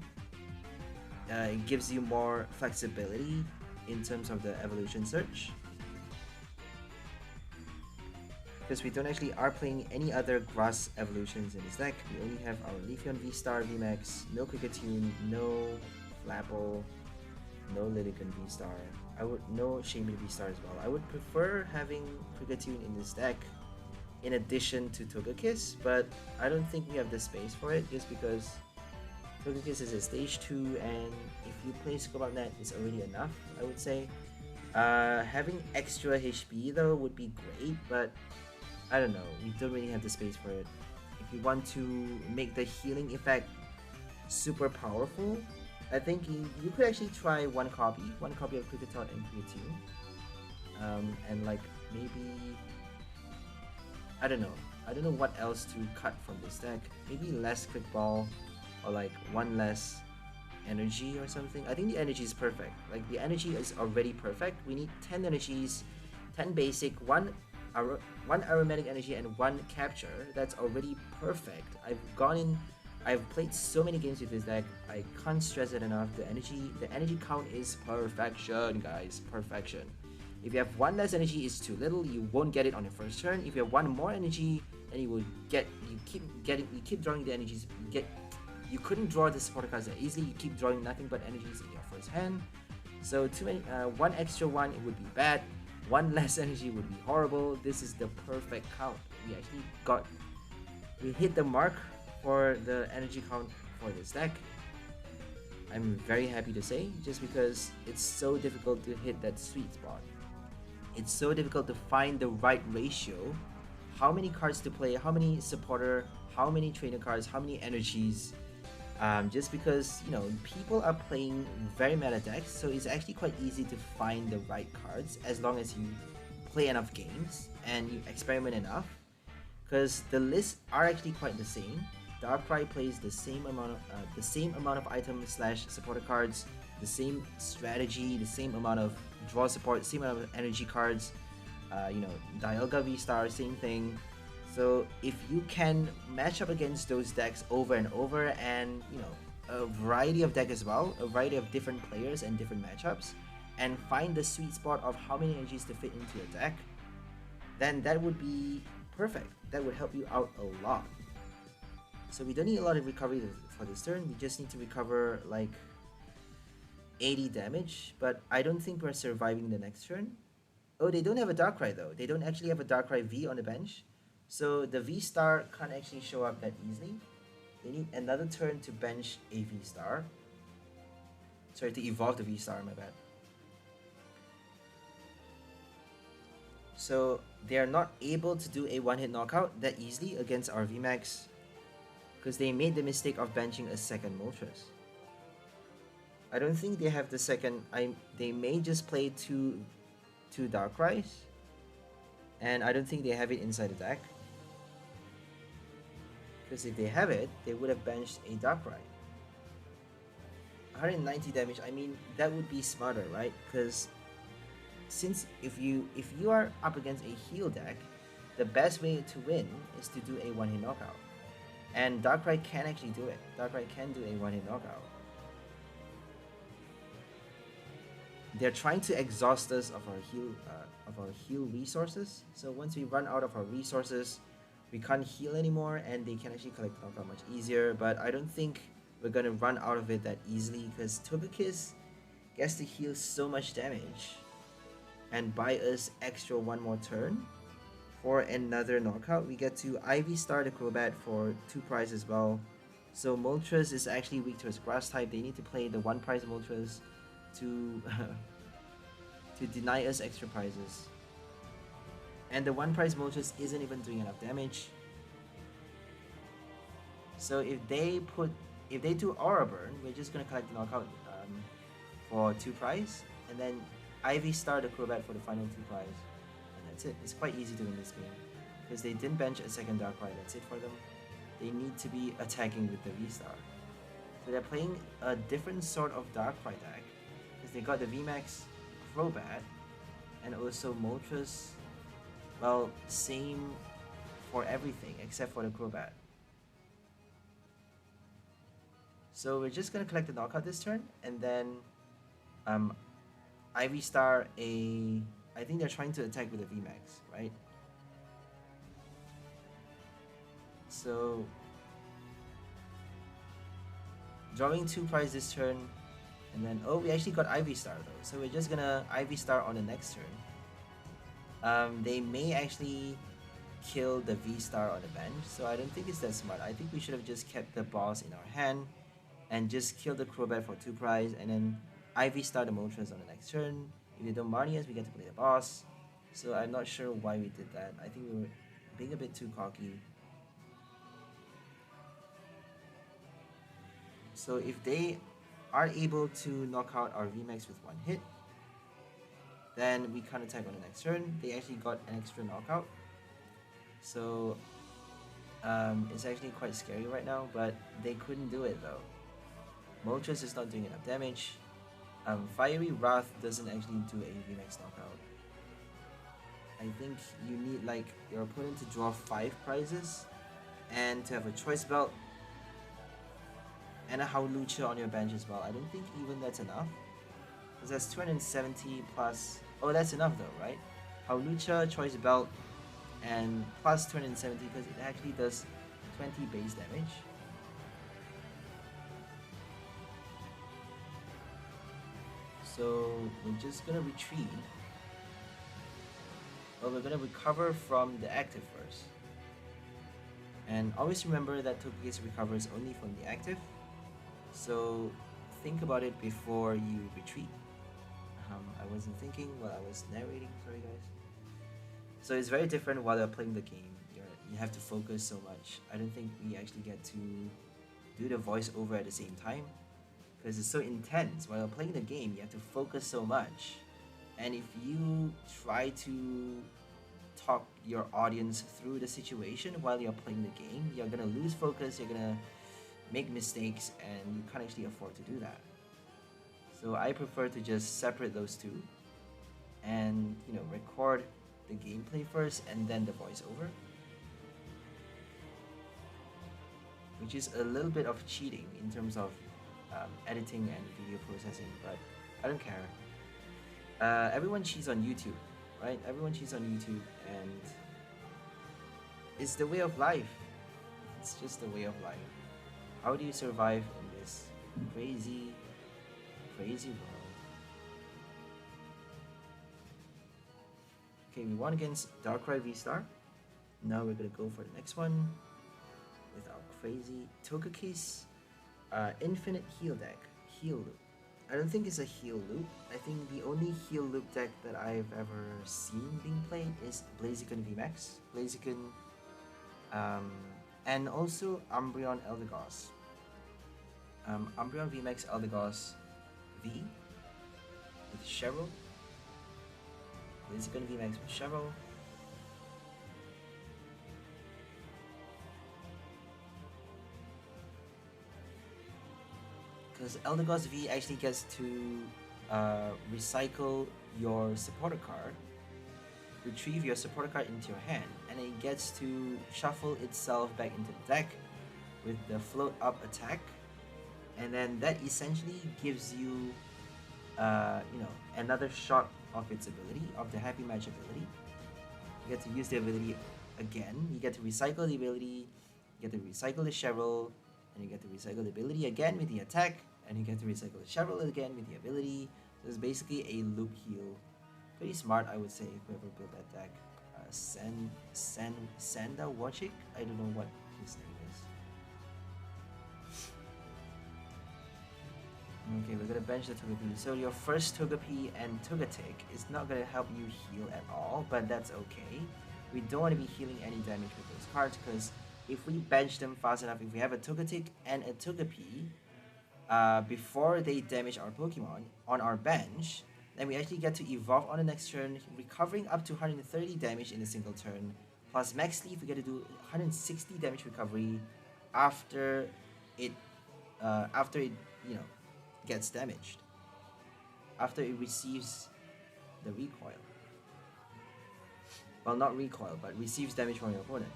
It gives you more flexibility in terms of the evolution search. Because we don't actually are playing any other grass evolutions in this deck. We only have our Leafeon VSTAR VMAX, no Kricketune, no Flapple, no Lilligant VSTAR. No Shaman VSTAR as well. I would prefer having Kricketune in this deck in addition to Togekiss, but I don't think we have the space for it just because Togekiss is a stage 2, and if you play Scope.net, it's already enough, I would say. Having extra HP though would be great, but I don't know, we don't really have the space for it. If you want to make the healing effect super powerful, I think you could actually try one copy of Kricketune and Kricketune. And like maybe, I don't know what else to cut from this deck. Maybe less Quick Ball, or like 1 less energy or something. I think the energy is perfect. Like the energy is already perfect. We need 10 energies, 10 basic, 1 one aromatic energy and one capture. That's already perfect. I've played so many games with this deck. I can't stress it enough. The energy count is perfection, guys. Perfection. If you have one less energy, it's too little. You won't get it on your first turn. If you have one more energy, then you keep drawing the energies. You couldn't draw the supporter cards that easily. You keep drawing nothing but energies in your first hand. So one extra one, it would be bad. One less energy would be horrible. This is the perfect count. We hit the mark for the energy count for this deck. I'm very happy to say, just because it's so difficult to hit that sweet spot. It's so difficult to find the right ratio. How many cards to play, how many supporter, how many trainer cards, how many energies. Just because, you know, people are playing very meta decks, so it's actually quite easy to find the right cards as long as you play enough games and you experiment enough. Because the lists are actually quite the same. Darkrai plays the same amount of items / supporter cards, the same strategy, the same amount of draw support, same amount of energy cards. You know, Dialga VSTAR, same thing. So if you can match up against those decks over and over, and you know, a variety of deck as well, a variety of different players and different matchups, and find the sweet spot of how many energies to fit into your deck, then that would be perfect. That would help you out a lot. So we don't need a lot of recovery for this turn. We just need to recover like 80 damage, but I don't think we're surviving the next turn. Oh, they don't have a Darkrai though. They don't actually have a Darkrai V on the bench. So the VSTAR can't actually show up that easily. They need another turn to bench a VSTAR. Sorry, to evolve the VSTAR, my bad. So they are not able to do a one-hit knockout that easily against our VMAX, because they made the mistake of benching a second Moltres. I don't think they have the second. They may just play two Darkrais, and I don't think they have it inside the deck. Because if they have it, they would have benched a Darkrai. 190 damage, I mean, that would be smarter, right? Because since if you are up against a heal deck, the best way to win is to do a one-hit knockout. And Darkrai can actually do it. Darkrai can do a one-hit knockout. They're trying to exhaust us of our heal resources. So once we run out of our resources, we can't heal anymore, and they can actually collect knockout much easier. But I don't think we're gonna run out of it that easily, because Togekiss gets to heal so much damage and buy us extra one more turn for another knockout. We get to VSTAR the Crobat for 2 prize as well. So Moltres is actually weak to his grass type. They need to play the One Prize Moltres to to deny us extra prizes. And the One Prize Moltres isn't even doing enough damage. So if they do Aura Burn, we're just gonna collect the knockout for 2 prize, and then VSTAR the Crobat for the final 2 prize. And that's it. It's quite easy to win this game, because they didn't bench a second Darkrai. That's it for them. They need to be attacking with the VSTAR. So they're playing a different sort of Darkrai deck, because they got the VMAX Crobat and also Moltres. Well, same for everything except for the Crobat. So we're just gonna collect the knockout this turn, and then VSTAR I think they're trying to attack with the VMAX, right? So drawing 2 prize this turn, and then we actually got VSTAR though, so we're just gonna VSTAR on the next turn. They may actually kill the VSTAR on the bench, so I don't think it's that smart. I think we should have just kept the boss in our hand and just kill the Crobat for 2 prize, and then VSTAR the Moltres on the next turn. If they don't Marnie us, we get to play the boss. So I'm not sure why we did that. I think we were being a bit too cocky. So if they are able to knock out our VMAX with 1 hit, then we can't attack on the next turn. They actually got an extra knockout. So it's actually quite scary right now, but they couldn't do it though. Moltres is not doing enough damage. Fiery Wrath doesn't actually do a VMAX knockout. I think you need like your opponent to draw 5 prizes and to have a choice belt and a 𝘕𝐿𝐿𝐴 on your bench as well. I don't think even that's enough. Because that's 270 plus... Oh, that's enough though, right? 𝘕𝐿𝐴, choice belt, and plus 270 because it actually does 20 base damage. So we're just gonna retreat. Well, we're gonna recover from the active first. And always remember that Togekiss recovers only from the active. So think about it before you retreat. I wasn't thinking while I was narrating, sorry guys. So it's very different while you're playing the game. You have to focus so much. I don't think we actually get to do the voiceover at the same time because it's so intense. While you're playing the game, you have to focus so much. And if you try to talk your audience through the situation while you're playing the game, you're gonna lose focus, you're gonna make mistakes, and you can't actually afford to do that. So I prefer to just separate those two and, you know, record the gameplay first and then the voiceover, which is a little bit of cheating in terms of editing and video processing, but I don't care. Everyone cheats on YouTube, right? Everyone cheats on YouTube, and it's the way of life. It's just the way of life. How do you survive in this crazy world? Okay, we won against Darkrai VSTAR. Now we're gonna go for the next one with our crazy Togekiss Infinite Heal deck. Heal Loop. I don't think it's a Heal Loop. I think the only Heal Loop deck that I've ever seen being played is Blaziken VMAX. Blaziken and also Umbreon Eldegoss. Umbreon VMAX Eldegoss V with Cheryl. Blaziken VMAX with Cheryl. Because Eldegoss V actually gets to recycle your supporter card, retrieve your supporter card into your hand, and it gets to shuffle itself back into the deck with the float up attack, and then that essentially gives you, you know, another shot of its ability, of the Happy Match ability. You get to use the ability again. You get to recycle the ability. You get to recycle the Cheryl, and you get to recycle the ability again with the attack, and you get to recycle the Cheryl again with the ability. So it's basically a loop heal. Pretty smart, I would say, whoever built that deck. 𝘕𝐿𝐴? I don't know what his name is. Okay, we're gonna bench the Togepi. So your first Togepi and Togetic is not gonna help you heal at all, but that's okay. We don't want to be healing any damage with those cards because if we bench them fast enough, if we have a Togetic and a Togepi, before they damage our Pokemon on our bench, then we actually get to evolve on the next turn, recovering up to 130 damage in a single turn. Plus Max Leaf, we get to do 160 damage recovery after it, you know, gets damaged. After it receives the recoil. Well, not recoil, but receives damage from your opponent.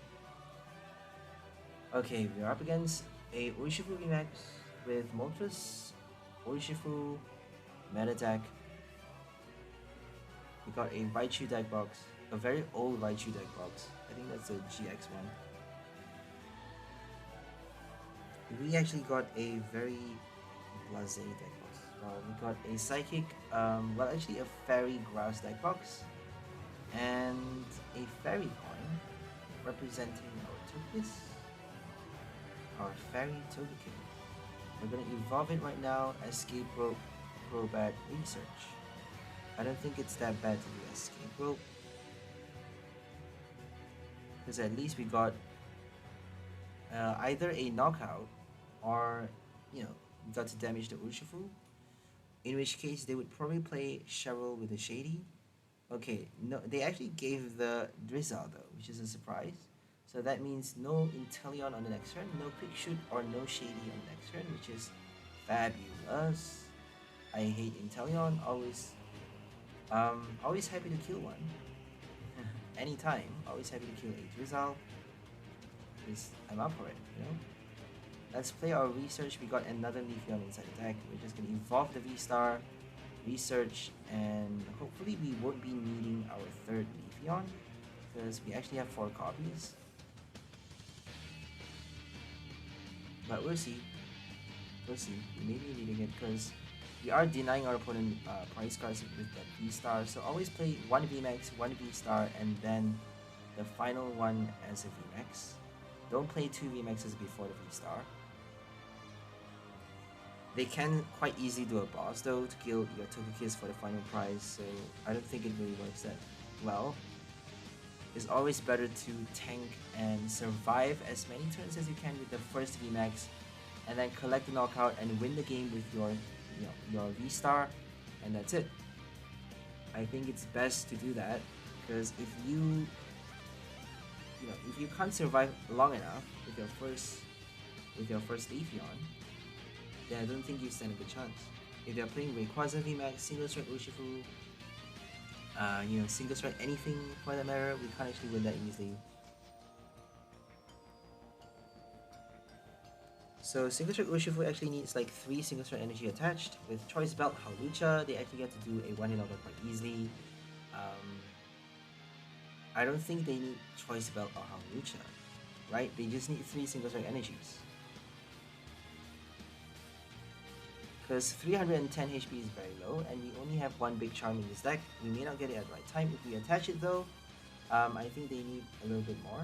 Okay, we're up against a Urshifu VMAX with Moltres, Urshifu, Meta deck. We got a Raichu deck box, a very old Raichu deck box. I think that's the GX one. We actually got a very blasé deck box. We got a Psychic, well actually a Fairy Grass deck box, and a Fairy coin representing our Togekiss, our Fairy Togekiss. We're gonna evolve it right now as 𝘕𝓵𝓸𝓻𝓪𝓵 Research. I don't think it's that bad to do as 𝘕𝓵, because at least we got either a knockout or, you know, we got to damage the Urshifu, in which case they would probably play Cheryl with a Shady. Okay, no, they actually gave the 𝓕𝓵𝓸𝓻𝓪𝓵 though, which is a surprise. So that means no Inteleon on the next turn, no Kricketune or no Shady on the next turn, which is fabulous. I hate Inteleon, always happy to kill one. anytime. Always happy to kill a Drizzle. Because I'm up for it, you know? Let's play our research. We got another Leafeon inside the deck. We're just gonna evolve the VSTAR, research, and hopefully we won't be needing our third Leafeon because we actually have 4 copies. But we'll see. We'll see. We may be needing it because we are denying our opponent prize cards with that VSTAR. So always play 1 VMAX, 1 VSTAR, and then the final one as a VMAX. Don't play 2 VMAXs before the VSTAR. They can quite easily do a boss though to kill your Togekiss for the final prize, so I don't think it really works that well. It's always better to tank and survive as many turns as you can with the first VMAX, and then collect the knockout and win the game with your VSTAR, and that's it. I think it's best to do that because if you can't survive long enough with your first Leafeon, then I don't think you stand a good chance. If they're playing Rayquaza VMAX, single strike Urshifu, single strike anything for that matter, we can't actually win that easily. So single strike Urshifu actually needs like 3 single strike energy attached. With Choice Belt 𝘕𝓚𝓚, they actually get to do a 1-hit knockout quite easily. I don't think they need Choice Belt or 𝘕𝓚𝓚, right? They just need 3 single strike energies. Because 310 HP is very low, and we only have 1 big charm in this deck. We may not get it at the right time. If we attach it though, I think they need a little bit more.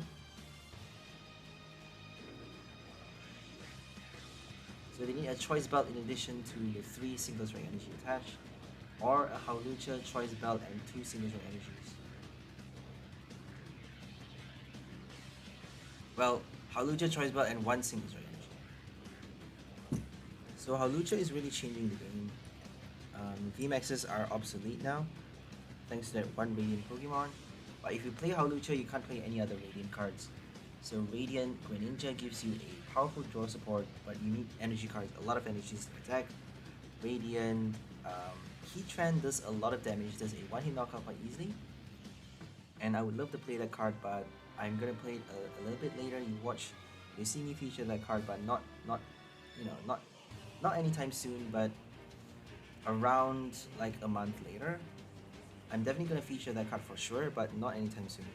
So they need a Choice Belt in addition to the 3 single strike energy attached, or a 𝘕𝓚𝓚, Choice Belt, and 2 single strike energies. Well, 𝘕𝓚𝓚, Choice Belt, and 1 single strike energy. So 𝘕𝓚𝓚 is really changing the game. VMAXs are obsolete now, thanks to that 1 Radiant Pokemon. But if you play 𝘕𝓚𝓚, you can't play any other Radiant cards. So Radiant Greninja gives you a powerful draw support, but you need energy cards, a lot of energies to attack. Radiant Heatran does a lot of damage, does a 1-hit knockout quite easily. And I would love to play that card, but I'm gonna play it a little bit later. You see me feature that card, but not anytime soon, but around like a month later. I'm definitely gonna feature that card for sure, but not anytime soon.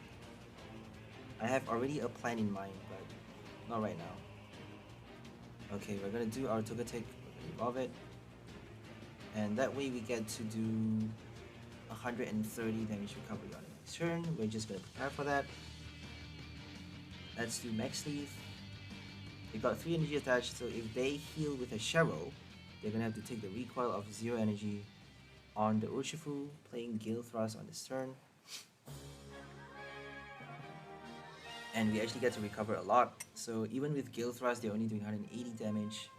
I have already a plan in mind, but not right now. Okay, we're gonna do our Togekiss, we're gonna evolve it, and that way we get to do 130 damage recovery on the next turn. We're just gonna prepare for that. Let's do Max Leaf. They got 3 energy attached, so if they heal with a Cheryl, they're gonna have to take the recoil of 0 energy on the Urshifu, playing Gale Thrust on this turn. And we actually get to recover a lot, so even with Gale Thrust, they're only doing 180 damage.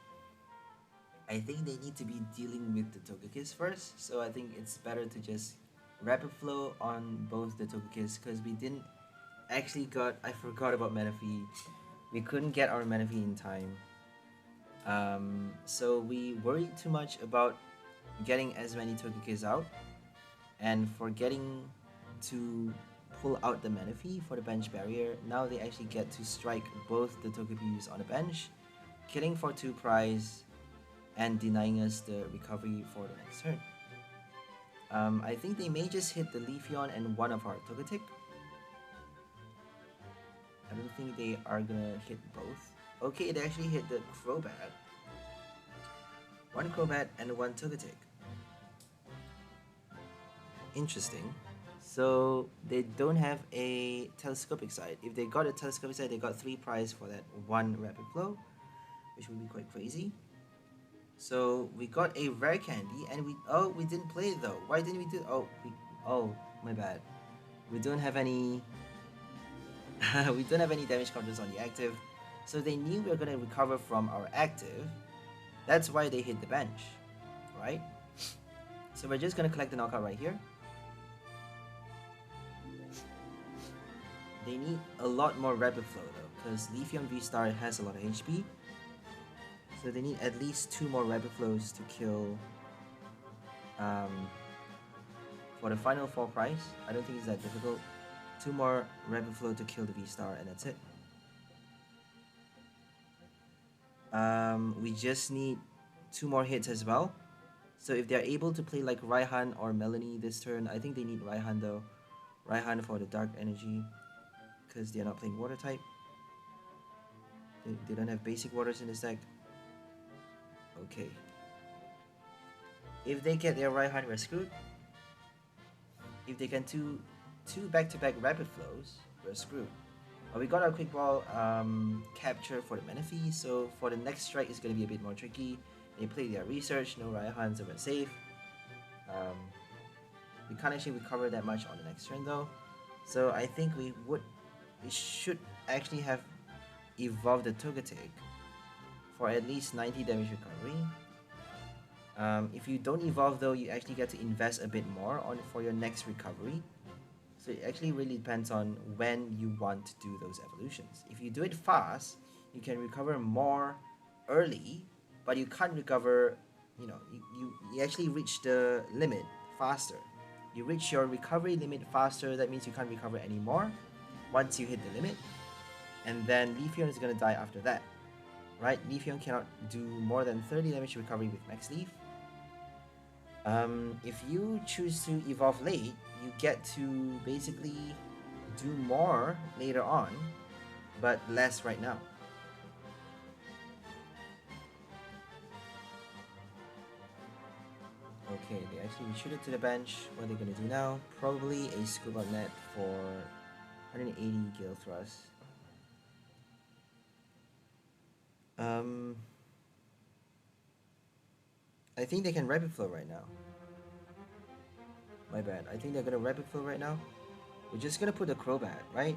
I think they need to be dealing with the Togekiss first, so I think it's better to just Rapid Flow on both the Togekiss, because we didn't actually I forgot about Manaphy. We couldn't get our Manaphy in time. So we worried too much about getting as many Togekiss out and forgetting to pull out the Manaphy for the bench barrier. Now they actually get to strike both the Togekisses on the bench, killing for 2 prize and denying us the recovery for the next turn. I think they may just hit the Leafeon and one of our Togekiss. I don't think they are gonna hit both. Okay, they actually hit the Crobat. 1 Crobat and 1 Togekiss. Interesting. So they don't have a telescopic side. If they got a telescopic side, they got 3 prize for that 1 Rapid Flow, which would be quite crazy. So we got a rare candy, and we didn't play it though. Why didn't we do? My bad. We don't have any. We don't have any damage counters on the active, so they knew we were gonna recover from our active. That's why they hit the bench, right? So we're just gonna collect the knockout right here. They need a lot more Rapid Flow though, because Leafeon VSTAR has a lot of HP. So they need at least 2 more Rapid Flows to kill for the final 4 prize. I don't think it's that difficult. 2 more Rapid Flow to kill the V-Star, and that's it. We just need 2 more hits as well. So if they're able to play like Raihan or Melanie this turn, I think they need Raihan though. Raihan for the Dark Energy, because they're not playing Water type. They don't have basic waters in this deck. Okay. If they get their Raihan, we're screwed. If they can do 2 back-to-back Rapid Flows, we're screwed. We got our Quick Ball capture for the Menifee, so for the next strike it's going to be a bit more tricky. They play their research, no Raihan, so we're safe. We can't actually recover that much on the next turn though. So I think we should actually have evolved the Togekiss for at least 90 damage recovery. If you don't evolve though, you actually get to invest a bit more for your next recovery. So it actually really depends on when you want to do those evolutions. If you do it fast, you can recover more early, but you can't recover, you actually reach the limit faster. You reach your recovery limit faster, that means you can't recover anymore once you hit the limit. And then Leafeon is going to die after that, right? Leafeon cannot do more than 30 damage recovery with Max Leaf. If you choose to evolve late, you get to basically do more later on, but less right now. Okay, they actually retreated to the bench. What are they going to do now? Probably a Scuba Net for 180 Gale Thrust. I think they can Rapid Flow right now. My bad. I think they're gonna Rapid Flow right now. We're just gonna put a Crobat, right?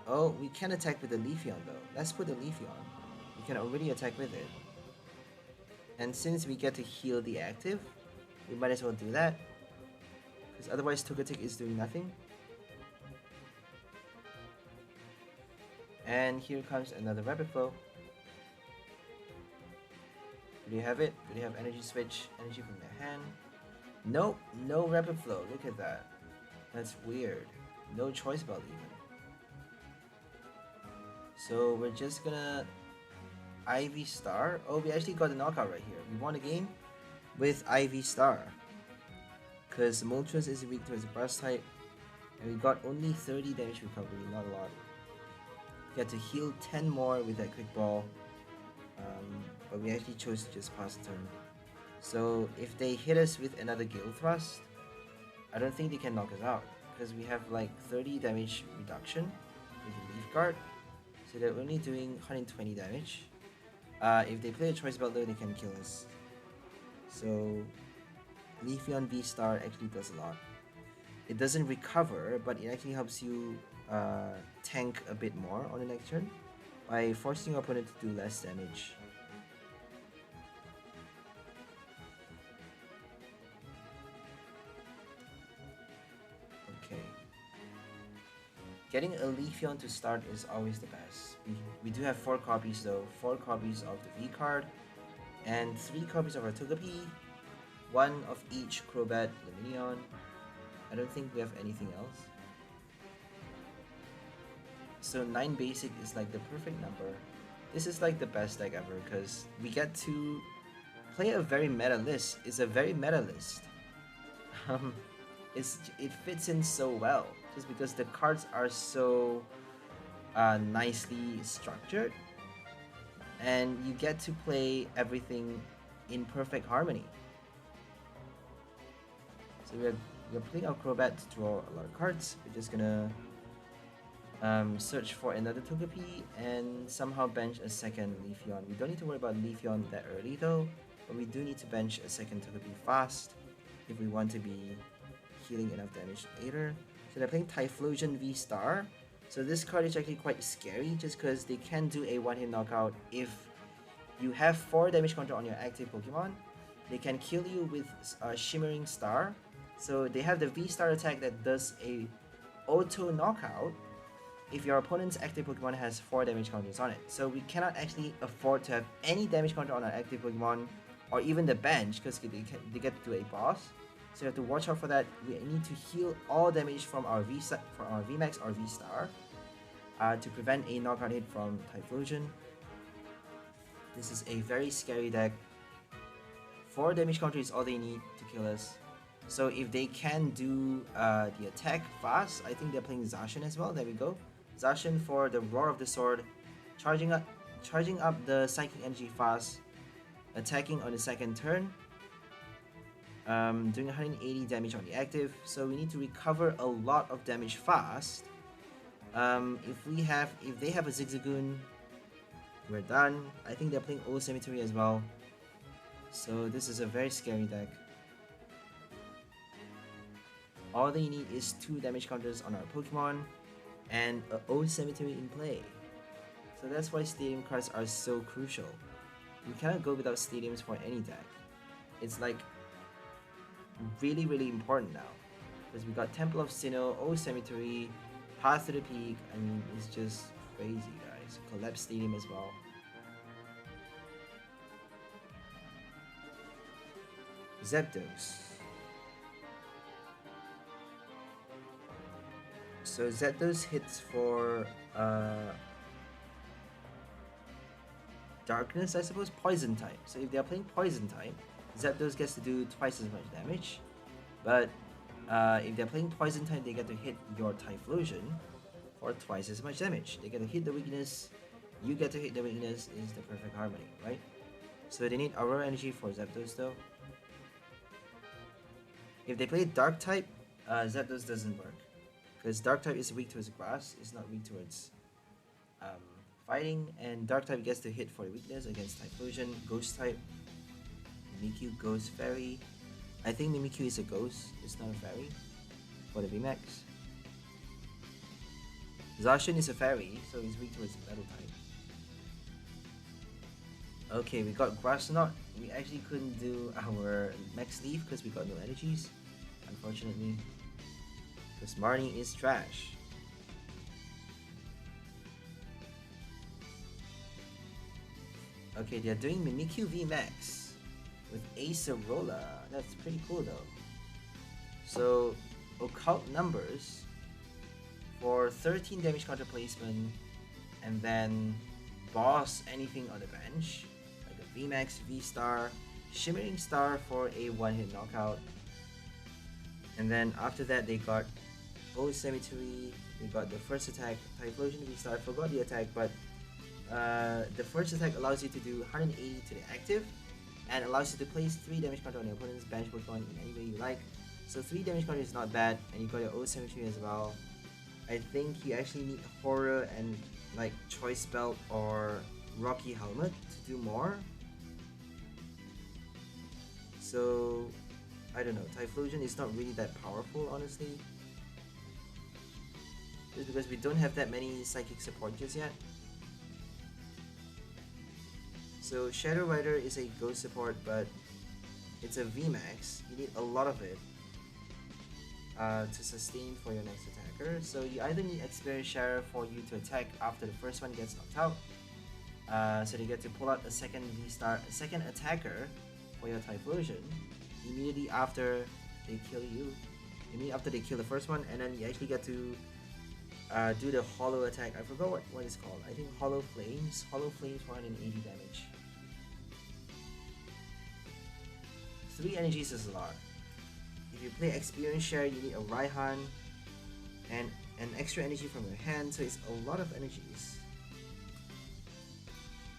Oh, we can attack with the Leafeon though. Let's put the Leafeon. We can already attack with it. And since we get to heal the active, we might as well do that. Because otherwise Togekiss is doing nothing. And here comes another Rapid Flow. Do they have it? Do they have Energy Switch? Energy from their hand? Nope, no Rapid Flow. Look at that. That's weird. No choice belt even. So we're just gonna IV Star. Oh, we actually got the knockout right here. We won the game with IV Star. Because Moltres is weak towards the Grass type. And we got only 30 damage recovery, not a lot. We got to heal 10 more with that Quick Ball. But we actually chose to just pass the turn. So if they hit us with another Gale Thrust, I don't think they can knock us out. Because we have like 30 damage reduction with the Leaf Guard. So they're only doing 120 damage. If they play a Choice Belt though, they can kill us. So Leafeon V-Star actually does a lot. It doesn't recover, but it actually helps you tank a bit more on the next turn by forcing your opponent to do less damage. Okay. Getting a Leafeon to start is always the best. We do have 4 copies though, 4 copies of the V card, and 3 copies of our Togepi, 1 of each Crobat Lumineon. I don't think we have anything else. So 9 basic is like the perfect number. This is like the best deck ever because we get to play a very meta list. It's a very meta list. It fits in so well just because the cards are so nicely structured, and you get to play everything in perfect harmony. So we're playing our Crobat to draw a lot of cards. We're just gonna search for another Togepi and somehow bench a second Leafeon. We don't need to worry about Leafeon that early though, but we do need to bench a second Togepi fast if we want to be healing enough damage later. So they're playing Typhlosion V-Star. So this card is actually quite scary just because they can do a one-hit knockout if you have 4 damage counter on your active Pokemon. They can kill you with Shimmering Star. So they have the V-Star attack that does a auto knockout if your opponent's active Pokemon has 4 damage counters on it. So we cannot actually afford to have any damage counter on our active Pokemon or even the bench because they get to do a boss. So you have to watch out for that. We need to heal all damage from our VMAX or VSTAR to prevent a knockout hit from Typhlosion. This is a very scary deck. 4 damage counter is all they need to kill us. So if they can do the attack fast, I think they're playing Zacian as well. There we go. Zacian for the Roar of the Sword, charging up the Psychic Energy fast, attacking on the second turn, doing 180 damage on the active. So we need to recover a lot of damage fast. If they have a Zigzagoon, we're done. I think they're playing Old Cemetery as well. So this is a very scary deck. All they need is 2 damage counters on our Pokemon and an Old Cemetery in play. So that's why Stadium cards are so crucial. You cannot go without Stadiums for any deck. It's like really, really important now. Because we got Temple of Sinnoh, Old Cemetery, Path to the Peak. I mean, it's just crazy, guys. Collapse Stadium as well. Zapdos. So Zapdos hits for Darkness, I suppose, Poison type. So if they're playing Poison type, Zapdos gets to do twice as much damage. But if they're playing Poison type, they get to hit your Typhlosion for twice as much damage. They get to hit the weakness, you get to hit the weakness, is the perfect harmony, right? So they need Aurora Energy for Zapdos though. If they play Dark type, Zapdos doesn't work. Because Dark type is weak towards grass, it's not weak towards fighting, and Dark type gets to hit for weakness against Typhlosion. Ghost type, Mimikyu, Ghost, Fairy. I think Mimikyu is a ghost, it's not a fairy for the VMAX. Zacian is a fairy, so he's weak towards Metal type. Okay, we got Grass Knot. We actually couldn't do our Max Leaf because we got no energies, unfortunately. Because Marnie is trash. Okay, they're doing Mimikyu VMAX with Acerola. That's pretty cool though. So, occult numbers for 13 damage counter placement, and then boss anything on the bench, like a VMAX, V-Star, Shimmering Star for a one-hit knockout. And then after that they got Old Cemetery, we got the first attack, Typhlosion V-Star, I forgot the attack, but the first attack allows you to do 180 to the active, and allows you to place 3 damage counter on your opponent's bench Pokemon in any way you like. So 3 damage counter is not bad, and you got your Old Cemetery as well. I think you actually need Horror and like Choice Belt or Rocky Helmet to do more. So I don't know, Typhlosion is not really that powerful, honestly. Just because we don't have that many psychic support just yet. So Shadow Rider is a ghost support, but it's a VMAX. You need a lot of it to sustain for your next attacker. So you either need Experience Sharer for you to attack after the first one gets knocked out. So they get to pull out a second V-Star, a second attacker for your Typhlosion immediately after they kill you. Immediately after they kill the first one, and then you actually get to do the Hollow attack. I forgot what it's called. I think Hollow Flames. Hollow Flames for 180 damage. 3 energies is a lot. If you play Experience Share, you need a Raihan and an extra energy from your hand, so it's a lot of energies.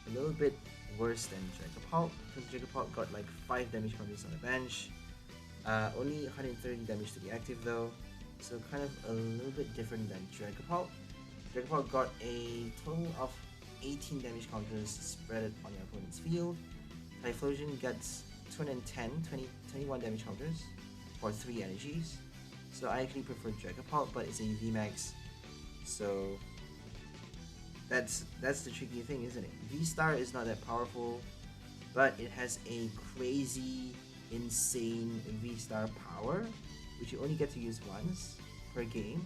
A little bit worse than Dragapult, because Dragapult got like 5 damage counters on the bench. Only 130 damage to the active though, so kind of a little bit different than Dragapult. Dragapult got a total of 18 damage counters spread on your opponent's field. Typhlosion gets 21 damage counters for 3 energies. So I actually prefer Dragapult, but it's a VMAX, so that's the tricky thing, isn't it? V-Star is not that powerful, but it has a crazy, insane V-Star power, which you only get to use once per game.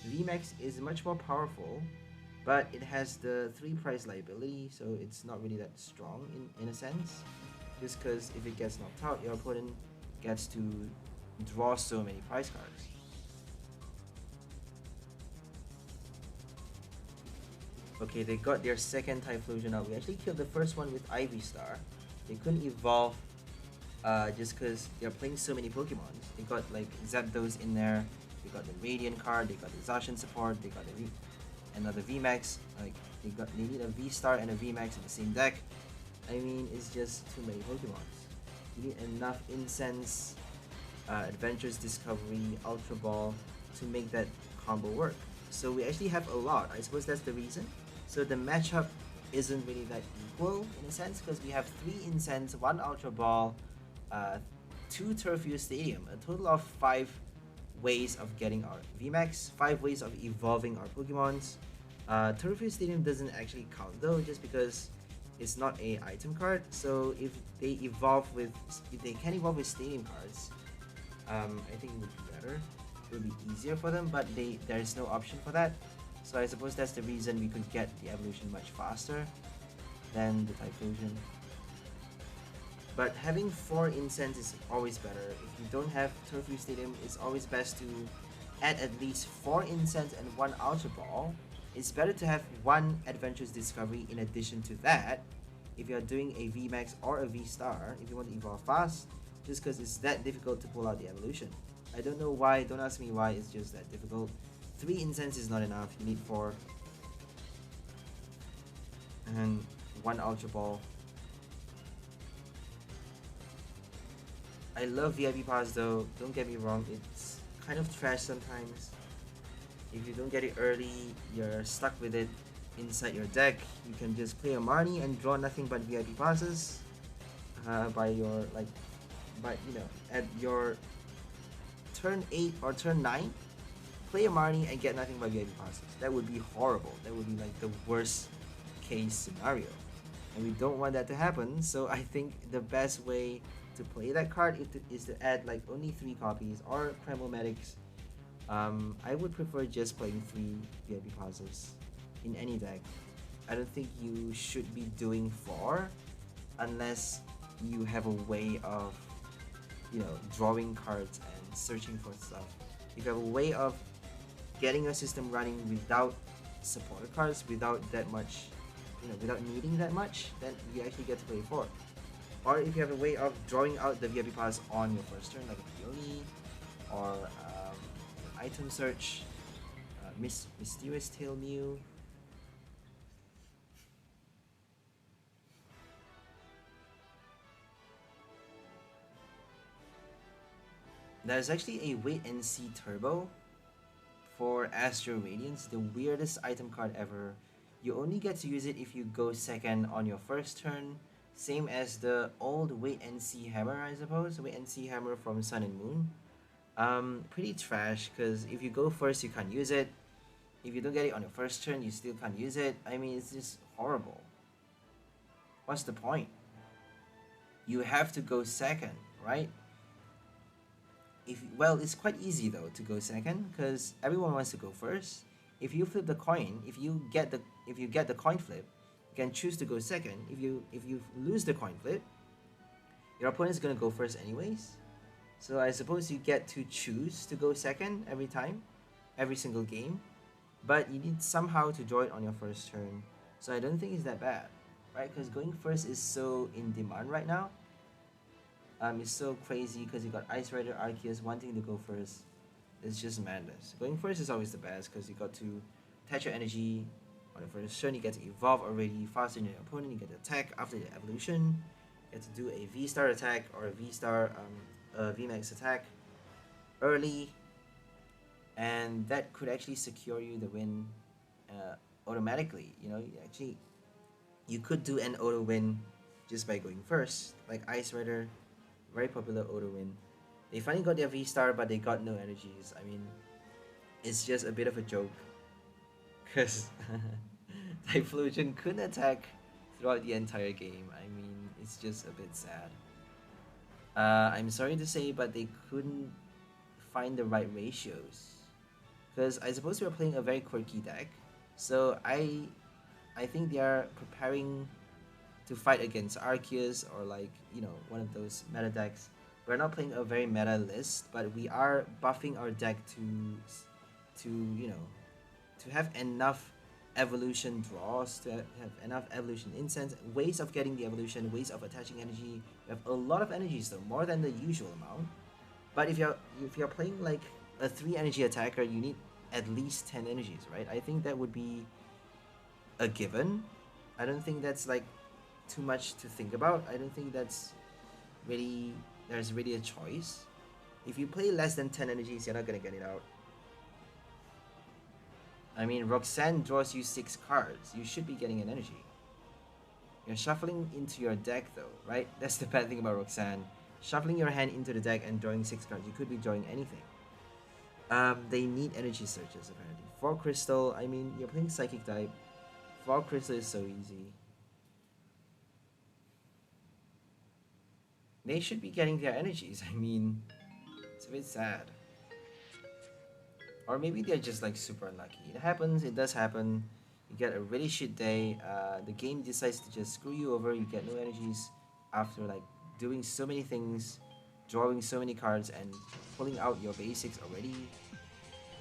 VMAX is much more powerful, but it has the 3 price liability, so it's not really that strong in a sense. Just because if it gets knocked out, your opponent gets to draw so many prize cards. Okay, they got their second Typhlosion out. We actually killed the first one with VSTAR. They couldn't evolve just because they're playing so many Pokemon. They got like Zapdos in there. They got the Radiant card. They got the Zacian support. They got another VMAX. Like they need a VSTAR and a VMAX in the same deck. I mean, it's just too many Pokemon. You need enough Incense, Adventures Discovery, Ultra Ball to make that combo work. So we actually have a lot. I suppose that's the reason. So the matchup isn't really that equal in a sense because we have 3 Incense, 1 Ultra Ball, 2 Turffield Stadium, a total of 5 ways of getting our VMAX, 5 ways of evolving our Pokemons. Turffield Stadium doesn't actually count though, just because it's not a item card. So if they can evolve with Stadium cards, I think it would be better. It would be easier for them, but there's no option for that. So I suppose that's the reason we could get the evolution much faster than the Typhlosion. But having 4 Incense is always better. If you don't have Turffield Stadium, it's always best to add at least 4 Incense and 1 Ultra Ball. It's better to have 1 Adventures Discovery in addition to that if you're doing a VMAX or a VSTAR, if you want to evolve fast, just because it's that difficult to pull out the evolution. I don't know why, don't ask me why, it's just that difficult. 3 Incense is not enough, you need 4. And 1 Ultra Ball. I love VIP Pass though, don't get me wrong, it's kind of trash sometimes. If you don't get it early, you're stuck with it inside your deck. You can just play a Marnie and draw nothing but VIP passes at your turn 8 or turn 9, play a Marnie and get nothing but VIP passes. That would be horrible. That would be like the worst case scenario. And we don't want that to happen, so I think the best way to play that card is to add like only 3 copies or Chromomatics. I would prefer just playing 3 VIP passes in any deck. I don't think you should be doing 4 unless you have a way of, drawing cards and searching for stuff. If you have a way of getting your system running without supporter cards, without that much, without needing that much, then you actually get to play 4. Or if you have a way of drawing out the VIP pass on your first turn, like a Peony or item search, Mysterious Tail Mew. There's actually a Wait and See Turbo for Astral Radiance, the weirdest item card ever. You only get to use it if you go second on your first turn, same as the old Wait and See Hammer, I suppose. Wait and See Hammer from Sun and Moon. Pretty trash, because if you go first, you can't use it. If you don't get it on your first turn, you still can't use it. I mean, it's just horrible. What's the point? You have to go second, right? It's quite easy though to go second, because everyone wants to go first. If you flip the coin, if you get the coin flip, you can choose to go second. If you lose the coin flip, your opponent's gonna go first anyways. So I suppose you get to choose to go second every time, every single game, but you need somehow to draw it on your first turn. So I don't think it's that bad, right? Because going first is so in demand right now. It's so crazy because you got Ice Rider Arceus wanting to go first. It's just madness. Going first is always the best because you got to attach your energy on the first turn. You get to evolve already faster than your opponent. You get to attack after the evolution. You get to do a V-Star attack or a V-Star VMAX attack early, and that could actually secure you the win automatically. You could do an auto win just by going first, like Ice Rider, very popular auto win. They finally got their V-Star, but they got no energies. I mean, it's just a bit of a joke, because Typhlosion couldn't attack throughout the entire game. I mean, it's just a bit sad. I'm sorry to say, but they couldn't find the right ratios, because I suppose we were playing a very quirky deck. So I think they are preparing to fight against Arceus or one of those meta decks. We're not playing a very meta list, but we are buffing our deck to you know, to have enough evolution draws, to have enough evolution incense, ways of getting the evolution, ways of attaching energy. We have a lot of energies though, more than the usual amount. But if you're playing like a 3 energy attacker, you need at least 10 energies, right? I think that would be a given. I don't think that's like too much to think about. I don't think that's really, there's really a choice. If you play less than 10 energies, you're not gonna get it out. I mean, Roxanne draws you 6 cards. You should be getting an energy. You're shuffling into your deck though, right? That's the bad thing about Roxanne. Shuffling your hand into the deck and drawing 6 cards. You could be drawing anything. They need energy searches apparently. For Crystal, I mean, you're playing Psychic type. For Crystal is so easy. They should be getting their energies. I mean, it's a bit sad. Or maybe they're just like super unlucky. It happens, it does happen. You get a really shit day. The game decides to just screw you over. You get no energies after like doing so many things, drawing so many cards, and pulling out your basics already.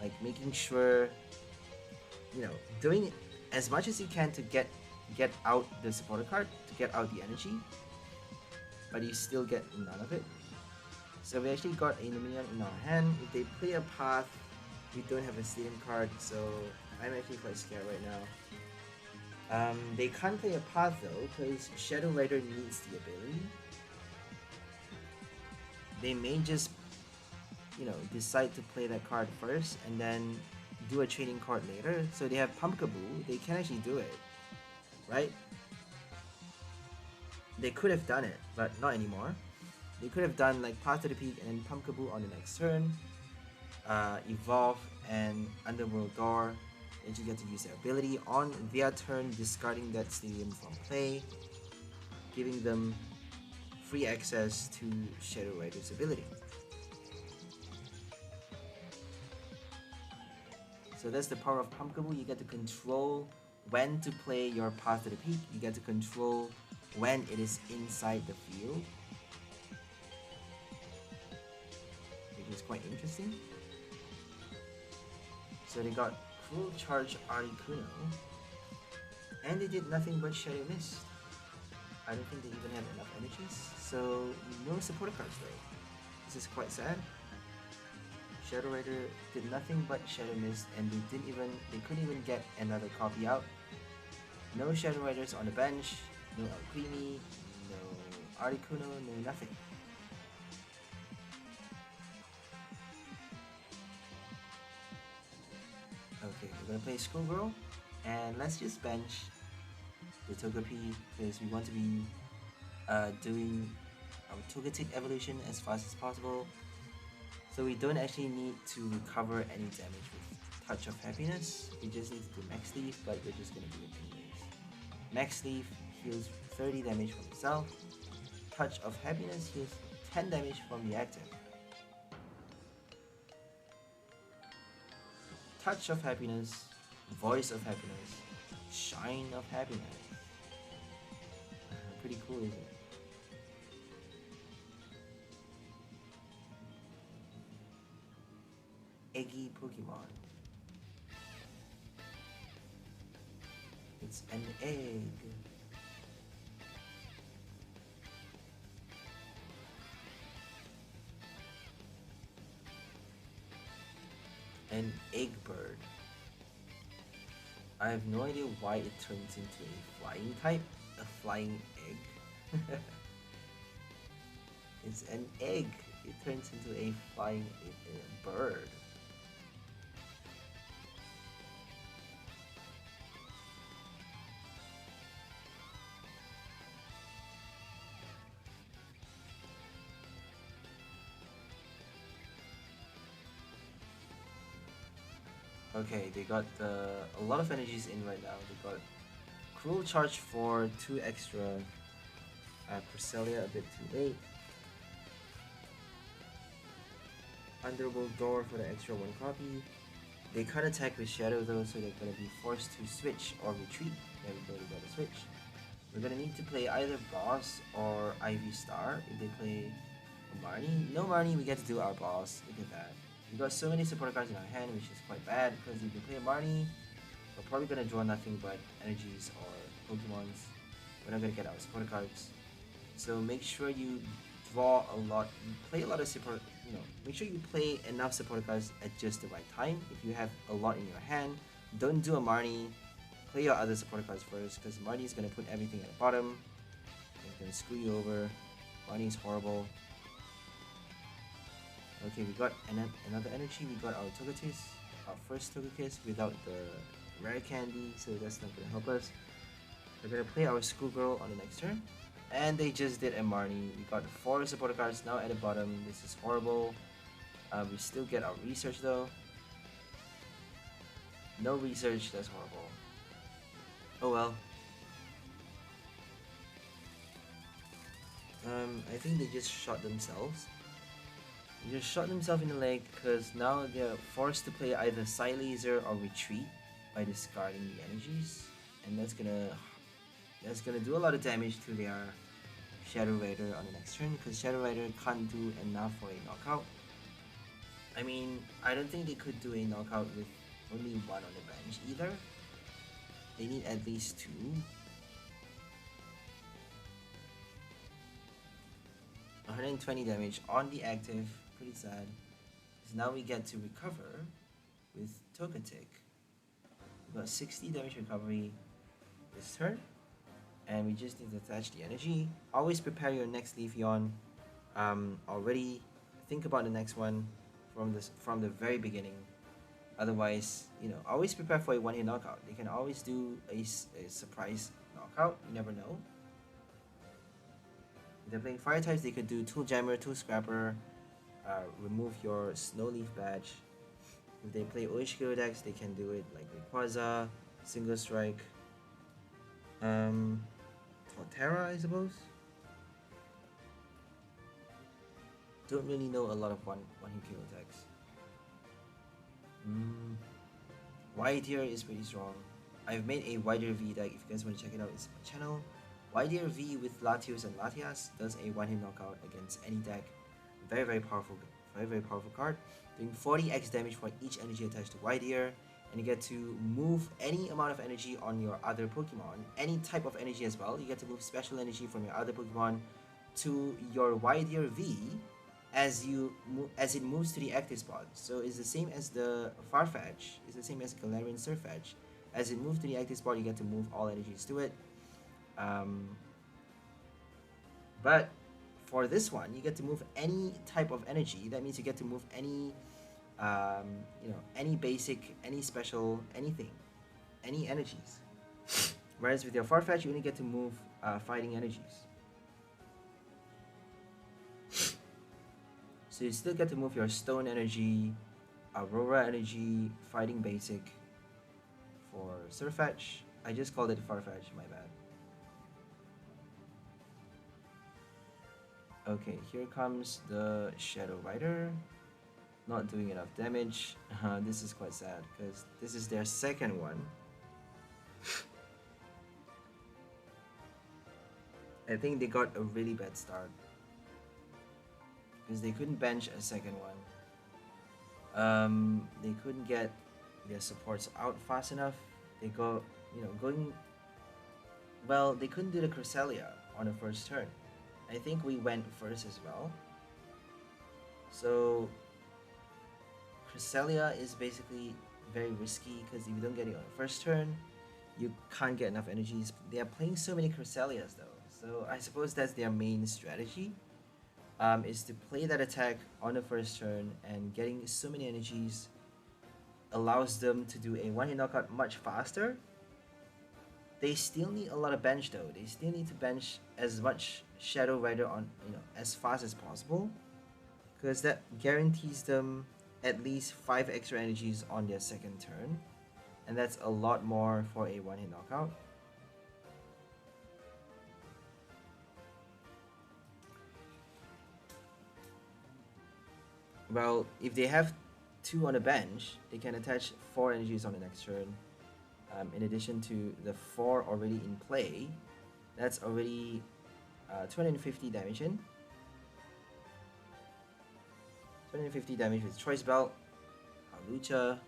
Like making sure, you know, doing as much as you can to get out the supporter card, to get out the energy, but you still get none of it. So we actually got a Inteleon in our hand. If they play a path, we don't have a stadium card, so I'm actually quite scared right now. They can't play a path though, because Shadow Rider needs the ability. They may just, you know, decide to play that card first and then do a trading card later. So they have Pumpkaboo, they can actually do it, right? They could have done it, but not anymore. They could have done like Path to the Peak and then Pumpkaboo on the next turn. Evolve and Underworld Door, and you get to use their ability on their turn, discarding that stadium from play, giving them free access to Shadow Rider's ability. So that's the power of Pumpkaboo. You get to control when to play your Path to the Peak. You get to control when it is inside the field, which is quite interesting. So they got Cruel Charge Articuno, and they did nothing but Shadow Mist. I don't think they even have enough energies, so no supporter cards though. This is quite sad. Shadow Rider did nothing but Shadow Mist, and they couldn't even get another copy out. No Shadow Riders on the bench, no Alcremie, no Articuno, no nothing. Okay, we're gonna play Schoolgirl, and let's just bench the Togepi because we want to be doing our Togetic evolution as fast as possible. So we don't actually need to recover any damage with Touch of Happiness. We just need to do Max Leaf, but we're just gonna do it anyways. Max Leaf heals 30 damage from itself. Touch of Happiness heals 10 damage from the active. Touch of Happiness, Voice of Happiness, Shine of Happiness. Pretty cool, isn't it? Eggy Pokemon. It's an egg. An egg bird. I have no idea why it turns into a flying type. A flying egg. It's an egg. It turns into a flying bird. Okay, they got a lot of energies in right now. They got Cruel Charge for 2 extra, Cresselia a bit too late, Underworld Door for the extra 1 copy. They can't attack with Shadow though, so they're gonna be forced to switch or retreat. There we go, they got a switch. We're gonna need to play either Boss or Ivy Star. If they play Marnie? No Marnie, we get to do our boss. Look at that. We got so many supporter cards in our hand, which is quite bad because if you play a Marnie, we're probably gonna draw nothing but energies or Pokemons. We're not gonna get our supporter cards. So make sure you draw a lot, you play a lot of support, make sure you play enough supporter cards at just the right time. If you have a lot in your hand, don't do a Marnie, play your other supporter cards first, because Marnie is going to put everything at the bottom. It's going to screw you over. Marnie is horrible. Okay, we got another energy. We got our Togekiss, our first Togekiss without the rare candy, so that's not going to help us. We're going to play our Schoolgirl on the next turn. And they just did a Marnie. We got 4 supporter cards now at the bottom. This is horrible. We still get our research though. No research, that's horrible. Oh well. I think they just shot themselves. They just shot themselves in the leg because now they're forced to play either Psylaser or Retreat by discarding the energies. And that's gonna do a lot of damage to their Shadow Rider on the next turn because Shadow Rider can't do enough for a knockout. I mean, I don't think they could do a knockout with only 1 on the bench either. They need at least 2. $120 damage on the active, pretty sad. So now we get to recover with Togetic. We got 60 damage recovery this turn. And we just need to attach the energy. Always prepare your next Leafeon. Already think about the next one from the very beginning. Otherwise, always prepare for a one-hit knockout. They can always do a surprise knockout. You never know. If they're playing fire types, they could do Tool Jammer, Tool Scrapper, remove your Snow Leaf badge. If they play OHKO decks, they can do it like Rayquaza, Single Strike. Torterra, I suppose. Don't really know a lot of one-hit KO attacks. 𝘿𝐿𝐴 is pretty strong. I've made a 𝘿𝐿𝐴 V deck. If you guys want to check it out, it's my channel. 𝘿𝐿𝐴 V with Latios and Latias does a one-hit knockout against any deck. Very, very powerful card. Doing 40x damage for each energy attached to 𝘿𝐿𝐴. And you get to move any amount of energy on your other Pokemon, any type of energy as well. You get to move special energy from your other Pokemon to your 𝘿𝐿𝐴 V as it moves to the active spot. So it's the same as the Farfetch, it's the same as Galarian Surfetch. As it moves to the active spot, you get to move all energies to it. But for this one, you get to move any type of energy. That means you get to move any any basic, any special, anything, any energies. Whereas with your Farfetch, you only get to move fighting energies. So you still get to move your Stone energy, Aurora energy, fighting basic for Surfetch. I just called it Farfetch, my bad. Okay, here comes the Shadow Rider. Not doing enough damage. This is quite sad because this is their second one. I think they got a really bad start because they couldn't bench a second one. They couldn't get their supports out fast enough. They got, going well. They couldn't do the Cresselia on the first turn. I think we went first as well. So Cresselia is basically very risky because if you don't get it on the first turn, you can't get enough energies. They are playing so many Cresselias though, so I suppose that's their main strategy, is to play that attack on the first turn, and getting so many energies allows them to do a one-hit knockout much faster. They still need a lot of bench though. They still need to bench as much Shadow Rider on, as fast as possible, because that guarantees them at least 5 extra energies on their second turn, and that's a lot more for a one-hit knockout. Well, if they have 2 on the bench, they can attach 4 energies on the next turn. In addition to the 4 already in play, that's already 250 damage in. 250 damage with Choice Belt, Hawlucha.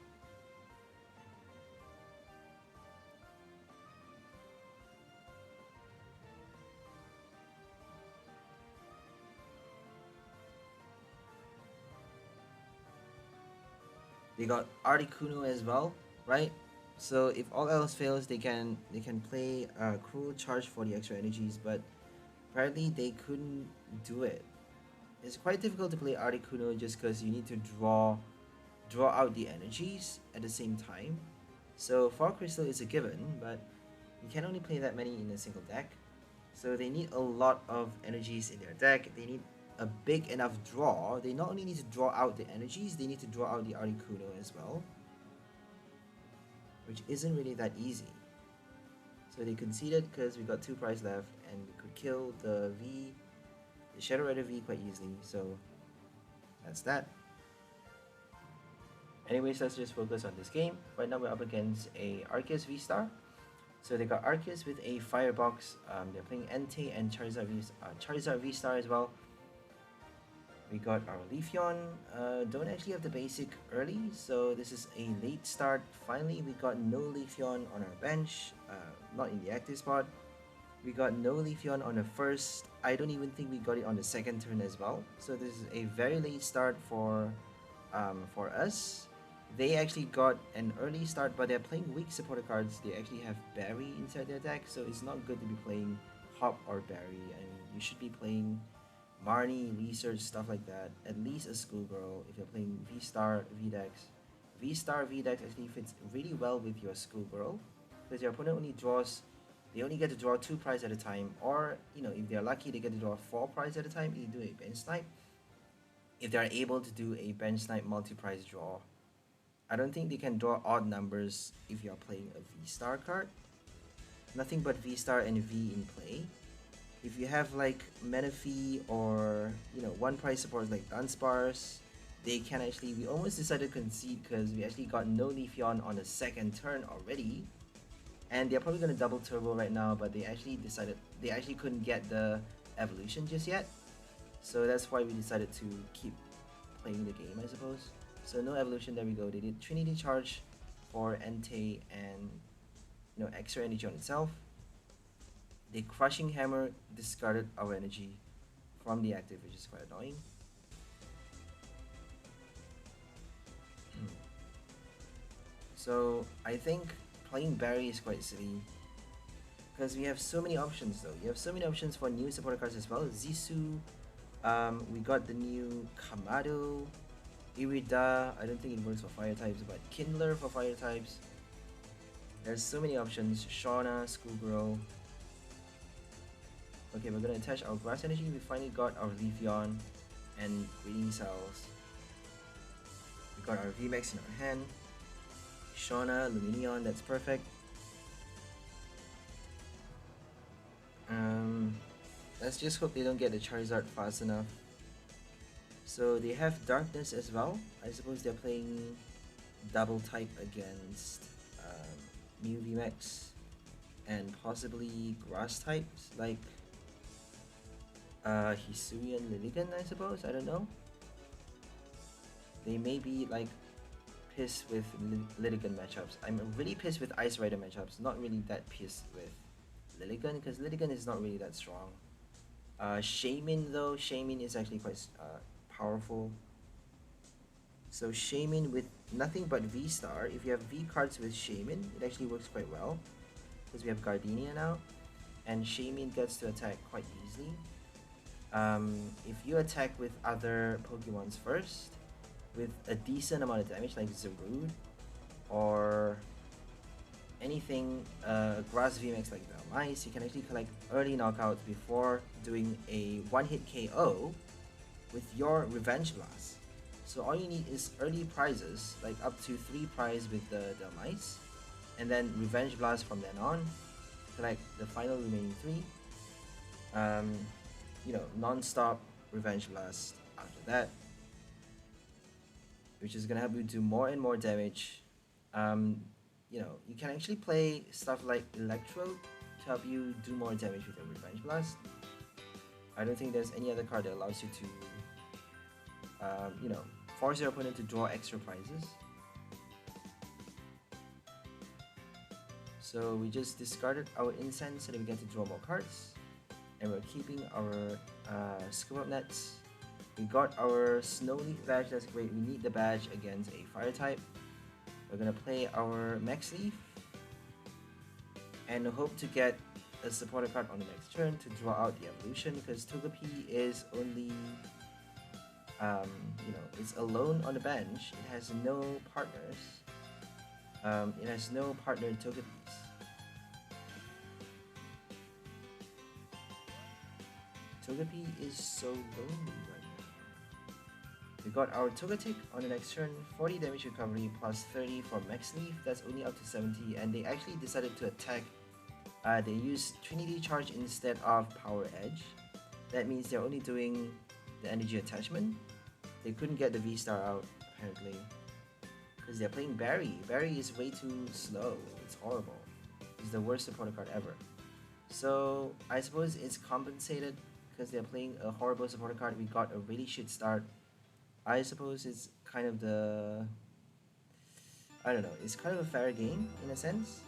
They got Articuno as well, right? So if all else fails, they can play Cruel Charge for the extra energies, but apparently they couldn't do it. It's quite difficult to play Articuno just because you need to draw out the energies at the same time. So Fog Crystal is a given, but you can only play that many in a single deck. So they need a lot of energies in their deck. They need a big enough draw. They not only need to draw out the energies, they need to draw out the Articuno as well, which isn't really that easy. So they conceded because we got 2 prize left and we could kill the Shadow Rider V quite easily. So that's that. Anyways, let's just focus on this game. Right now we're up against a Arceus V-Star. So they got Arceus with a Firebox. They're playing Entei and Charizard V-Star as well. We got our Leafeon. Don't actually have the basic early, so this is a late start. Finally, we got no Leafeon on our bench, not in the active spot. We got no Leafeon on the first. I don't even think we got it on the second turn as well. So this is a very late start for us. They actually got an early start, but they're playing weak supporter cards. They actually have Barry inside their deck, so it's not good to be playing Hop or Barry. I mean, you should be playing Marnie, Research, stuff like that. At least a Schoolgirl if you're playing V-Star V-Dex. V-Star V-Dex actually fits really well with your Schoolgirl, because your opponent only draws, they only get to draw 2 prize at a time, or, you know, if they're lucky, they get to draw 4 prize at a time if you do a bench snipe. If they're able to do a bench snipe multi-prize draw. I don't think they can draw odd numbers if you're playing a V-Star card. Nothing but V-Star and V in play. If you have like Menifee or, you know, One Prize supports like Dunsparce, they can actually, we almost decided to concede because we actually got no Leafeon on the second turn already. And they're probably going to double turbo right now, but they actually couldn't get the evolution just yet. So that's why we decided to keep playing the game, I suppose. So no evolution, there we go. They did Trinity Charge for Entei and, you know, extra energy on itself. The Crushing Hammer discarded our energy from the active, which is quite annoying. So I think playing Barry is quite silly, because we have so many options though. You have so many options for new supporter cards as well. Zisu, we got the new Kamado, 𝘕𝓐𝑚, I don't think it works for fire types, but Kindler for fire types. There's so many options. Shauna, Schoolgirl. Okay, we're gonna attach our Grass Energy. We finally got our Leafeon and Breeding Cells. We got our VMAX in our hand. Shauna, Lumineon, that's perfect. Let's just hope they don't get the Charizard fast enough. So they have Darkness as well. I suppose they're playing double type against Mew VMAX and possibly grass types like Hisuian Lilligant, I suppose. I don't know. They may be like pissed with Lilligant matchups. I'm really pissed with Ice Rider matchups. Not really that pissed with Lilligant, because Lilligant is not really that strong. Shaymin though, Shaymin is actually quite powerful. So Shaymin with nothing but V-Star, if you have V cards with Shaymin, it actually works quite well, because we have Gardenia now, and Shaymin gets to attack quite easily. If you attack with other Pokemons first, with a decent amount of damage like Zarude, or anything Grass VMAX like 𝘕𝓼𝑚, you can actually collect early knockouts before doing a one-hit KO with your Revenge Blast. So all you need is early prizes, like up to 3 prize with the 𝘕𝑚, and then Revenge Blast from then on, collect the final remaining 3. You know, non-stop Revenge Blast after that, which is gonna help you do more and more damage. You know, you can actually play stuff like Electrode to help you do more damage with your Revenge Blast. I don't think there's any other card that allows you to you know, force your opponent to draw extra prizes. So we just discarded our Incense so that we get to draw more cards. And we're keeping our Scoop Up Nets. We got our Snow Leaf badge, that's great. We need the badge against a Fire type. We're gonna play our Max Leaf and hope to get a supporter card on the next turn to draw out the evolution, because Togepi is only, you know, it's alone on the bench. It has no partners. It has no partner Togepis. Togepi is so lonely right now. We got our Togetic on the next turn, 40 damage recovery plus 30 for Max Leaf. That's only up to 70, and they actually decided to attack. They used Trinity Charge instead of Power Edge. That means they're only doing the energy attachment. They couldn't get the VSTAR out, apparently, because they're playing Barry. Barry is way too slow. It's horrible. It's the worst supporter card ever. So I suppose it's compensated because they're playing a horrible supporter card. We got a really shit start. I suppose it's kind of the... I don't know. It's kind of a fair game in a sense.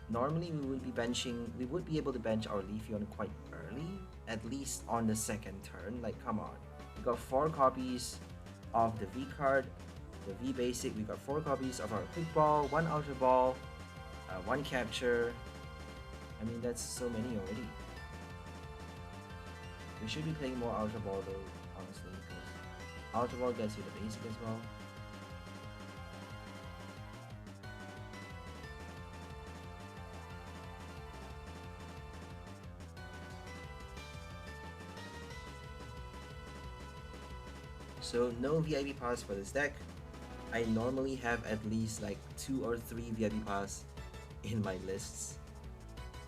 Normally we would be able to bench our Leafeon quite early, at least on the second turn. Like, come on. We got 4 copies of the V card, the V basic. We got 4 copies of our Quick Ball, 1 Ultra Ball, 1 Capture. I mean, that's so many already. We should be playing more Ultra Ball though, honestly, because Ultra Ball gets you the basic as well. So no VIP pass for this deck. I normally have at least like 2 or 3 VIP pass in my lists,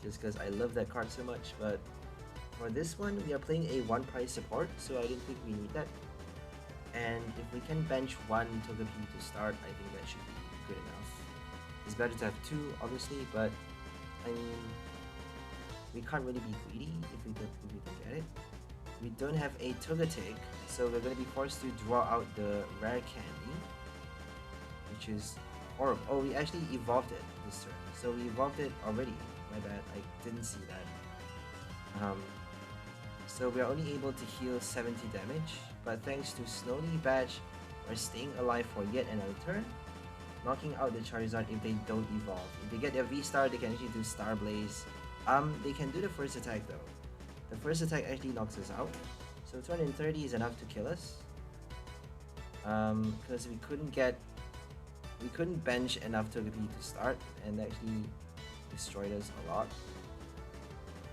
just because I love that card so much. But for this one, we are playing a One Prize support, so I don't think we need that. And if we can bench 1 Togepi to start, I think that should be good enough. It's better to have 2, obviously, but I mean, we can't really be greedy if we don't get it. We don't have a Togetic, so we're going to be forced to draw out the rare candy, which is horrible. Oh, we actually evolved it this turn, so we evolved it already. My bad, I didn't see that. So we are only able to heal 70 damage, but thanks to Snow Leaf badge, we're staying alive for yet another turn, knocking out the Charizard if they don't evolve. If they get their V-Star, they can actually do Star Blaze. They can do the first attack though. The first attack actually knocks us out, so 230 is enough to kill us. Because we couldn't bench enough Togepi to start, and actually destroyed us a lot.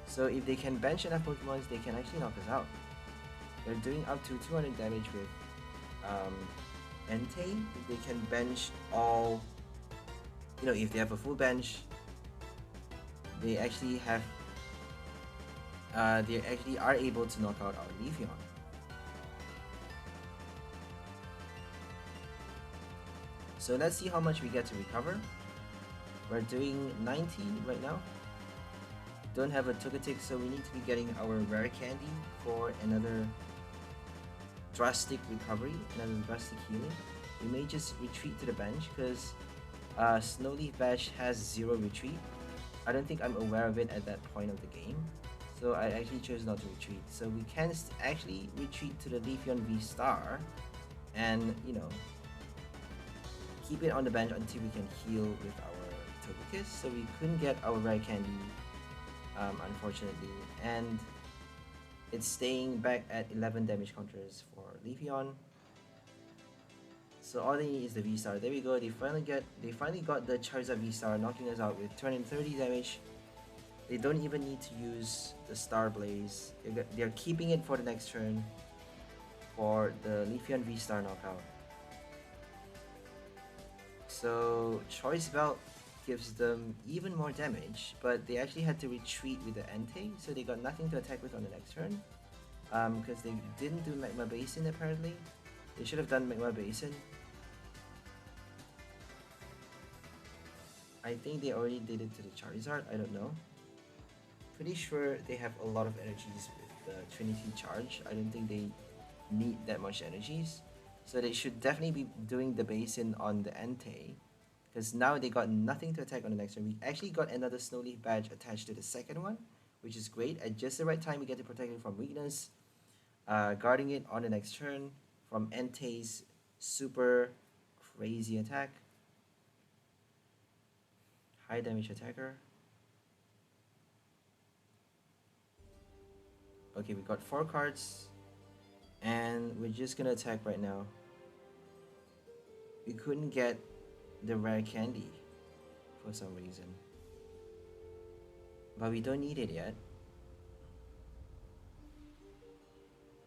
So if they can bench enough Pokemon, they can actually knock us out. They're doing up to 200 damage with Entei. If they can bench all, you know, if they have a full bench, they actually have. They actually are able to knock out our Leafeon. So let's see how much we get to recover. We're doing 90 right now. Don't have a Togetic, so we need to be getting our rare candy for another drastic recovery, another drastic healing. We may just retreat to the bench because Snow Leaf badge has 0 retreat. I don't think I'm aware of it at that point of the game, so I actually chose not to retreat. So we can actually retreat to the Leafeon V-Star and, you know, keep it on the bench until we can heal with our Togekiss. So we couldn't get our rare candy, unfortunately, and it's staying back at 11 damage counters for Leafeon. So all they need is the V-Star. There we go. They finally got the Charizard V-Star, knocking us out with 230 damage. They don't even need to use the Star Blaze. They're keeping it for the next turn for the Leafeon V-Star knockout. So Choice Belt gives them even more damage, but they actually had to retreat with the Entei, so they got nothing to attack with on the next turn. Because they didn't do Magma Basin apparently. They should have done Magma Basin. I think they already did it to the Charizard, I don't know. Pretty sure they have a lot of energies with the Trinity charge. I don't think they need that much energies. So they should definitely be doing the basin on the Entei, because now they got nothing to attack on the next turn. We actually got another Snow Leaf badge attached to the second one, which is great. At just the right time, we get to protect it from weakness, guarding it on the next turn from Entei's super crazy attack. High damage attacker. Okay, we got 4 cards, and we're just gonna attack right now. We couldn't get the rare candy for some reason, but we don't need it yet.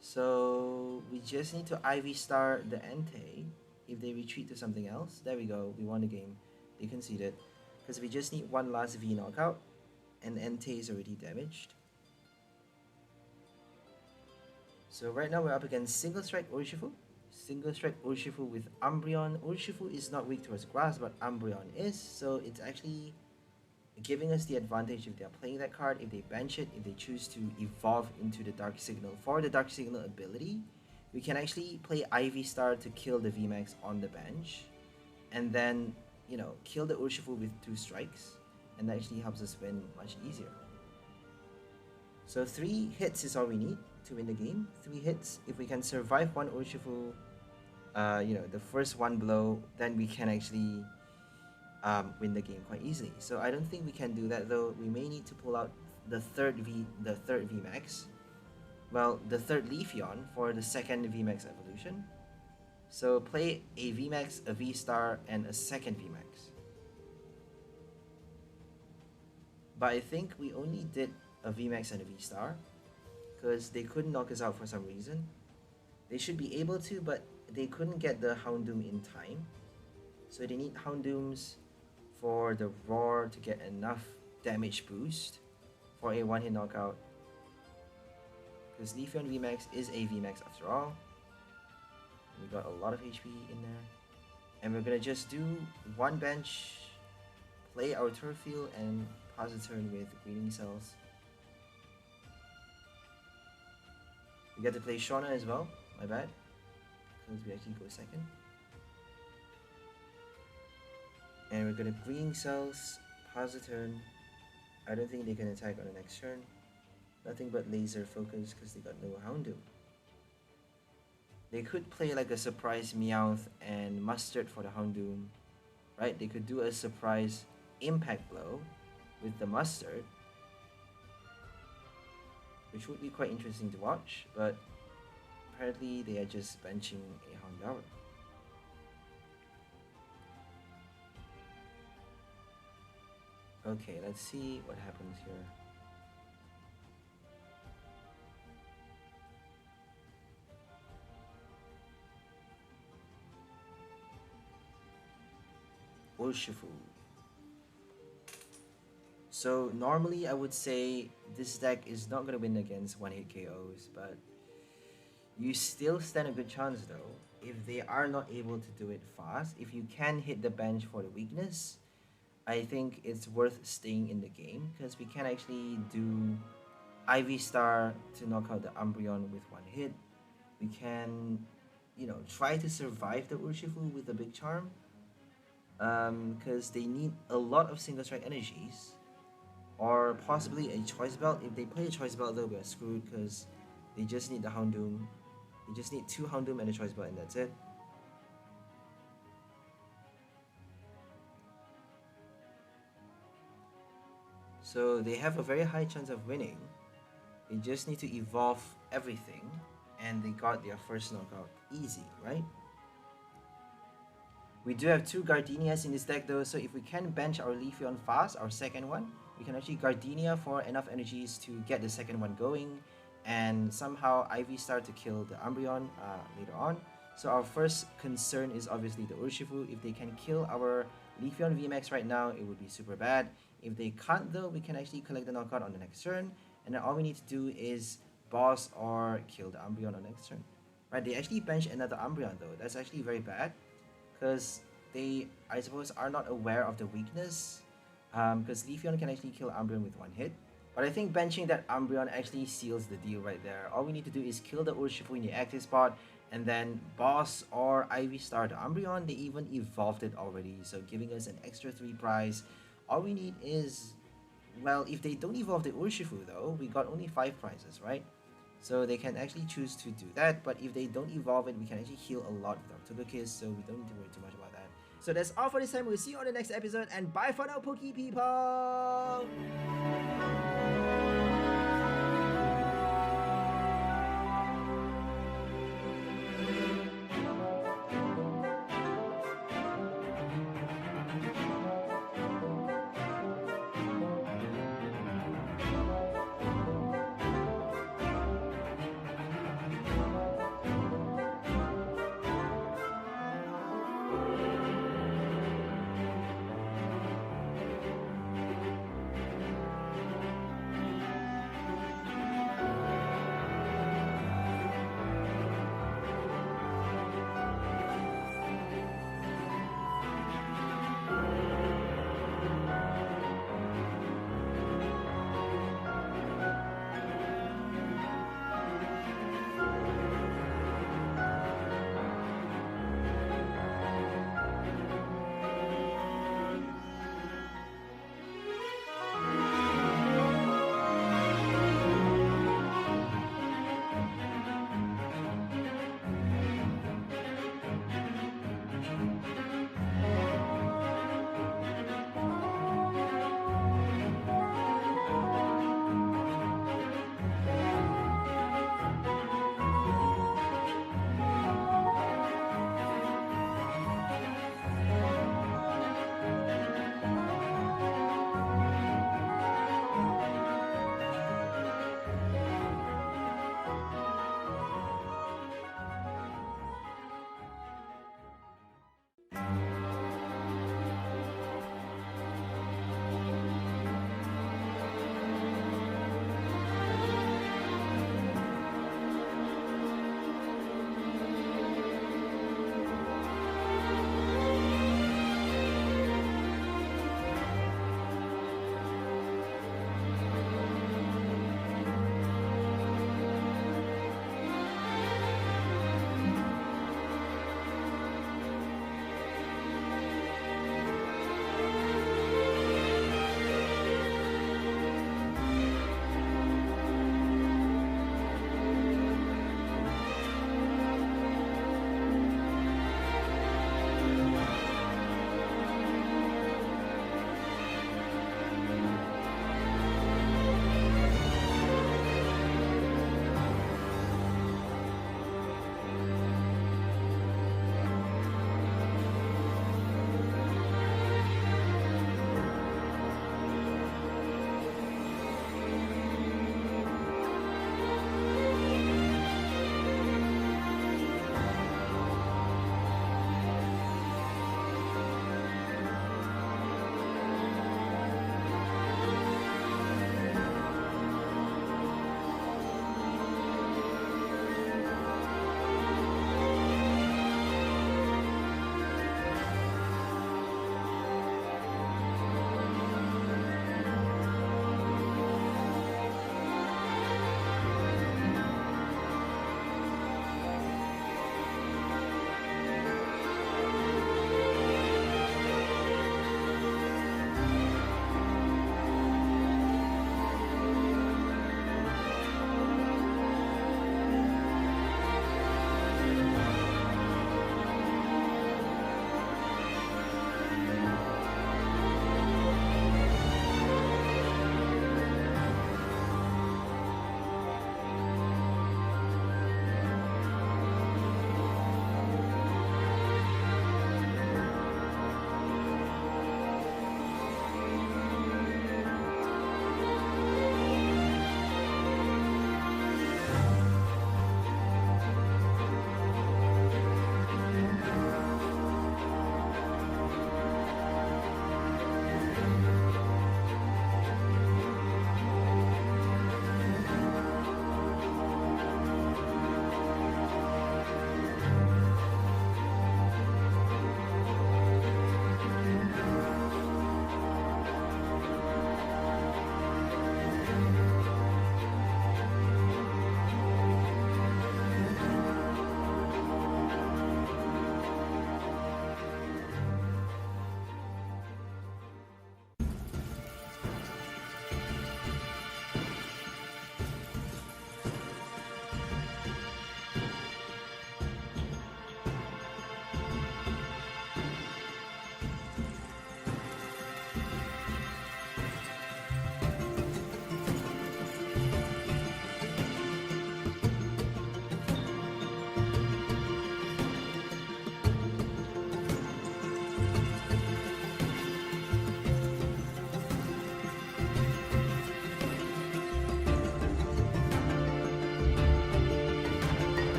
So we just need to IV-star the Entei. If they retreat to something else, there we go, we won the game. They conceded, because we just need one last V knockout, and Entei is already damaged. So right now we're up against Single Strike Urshifu. Single Strike Urshifu with Umbreon. Urshifu is not weak towards grass, but Umbreon is, so it's actually giving us the advantage if they're playing that card. If they bench it, if they choose to evolve into the Dark Signal for the Dark Signal ability, we can actually play IV-Star to kill the VMAX on the bench, and then, you know, kill the Urshifu with 2 strikes, and that actually helps us win much easier. So 3 hits is all we need to win the game. 3 hits. If we can survive one Urshifu, you know, the first one blow, then we can actually win the game quite easily. So I don't think we can do that though. We may need to pull out the third VMAX. Well, the third Leafeon for the second VMAX evolution. So play a VMAX, a V-Star, and a second VMAX. But I think we only did a VMAX and a V-Star because they couldn't knock us out for some reason. They should be able to, but they couldn't get the Houndoom in time. So they need Houndooms for the Roar to get enough damage boost for a one-hit knockout. Because Leafeon VMAX is a VMAX after all. We got a lot of HP in there. And we're gonna just do one bench, play our turf field, and pass the turn with Greening Cells. We get to play Shauna as well, my bad, because we actually go second. And we're gonna Greening Cells, pass the turn. I don't think they can attack on the next turn. Nothing but laser focus because they got no Houndoom. They could play like a surprise Meowth and Mustard for the Houndoom, right? They could do a surprise Impact Blow with the Mustard, which would be quite interesting to watch, but apparently they are just benching a Houndour. Okay, let's see what happens here. Urshifu. So normally I would say this deck is not going to win against one-hit KOs, but you still stand a good chance though if they are not able to do it fast. If you can hit the bench for the weakness, I think it's worth staying in the game because we can actually do IV-Star to knock out the Umbreon with one hit. We can, you know, try to survive the Urshifu with a Big Charm, because they need a lot of single strike energies, or possibly a Choice Belt. If they play a Choice Belt though, we're screwed because they just need the Houndoom. They just need 2 Houndoom and a Choice Belt, and that's it. So they have a very high chance of winning. They just need to evolve everything, and they got their first knockout easy, right? We do have 2 Gardenias in this deck though, so if we can bench our Leafeon fast, our second one, we can actually Gardenia for enough energies to get the second one going, and somehow IV-Star to kill the Umbreon later on. So our first concern is obviously the Urshifu. If they can kill our Leafeon VMAX right now, it would be super bad. If they can't though, we can actually collect the knockout on the next turn, and then all we need to do is boss or kill the Umbreon on the next turn. Right, they actually bench another Umbreon though. That's actually very bad, because they, I suppose, are not aware of the weakness, because Leafeon can actually kill Umbreon with one hit. But I think benching that Umbreon actually seals the deal right there. All we need to do is kill the Urshifu in the active spot, and then Boss or VSTAR the Umbreon. They even evolved it already, so giving us an extra 3 prize. All we need is, well, if they don't evolve the Urshifu though, we got only 5 prizes, right? So they can actually choose to do that, but if they don't evolve it, we can actually heal a lot with our Togekiss, so we don't need to worry too much about that. So that's all for this time. We'll see you on the next episode, and bye for now, Poke people!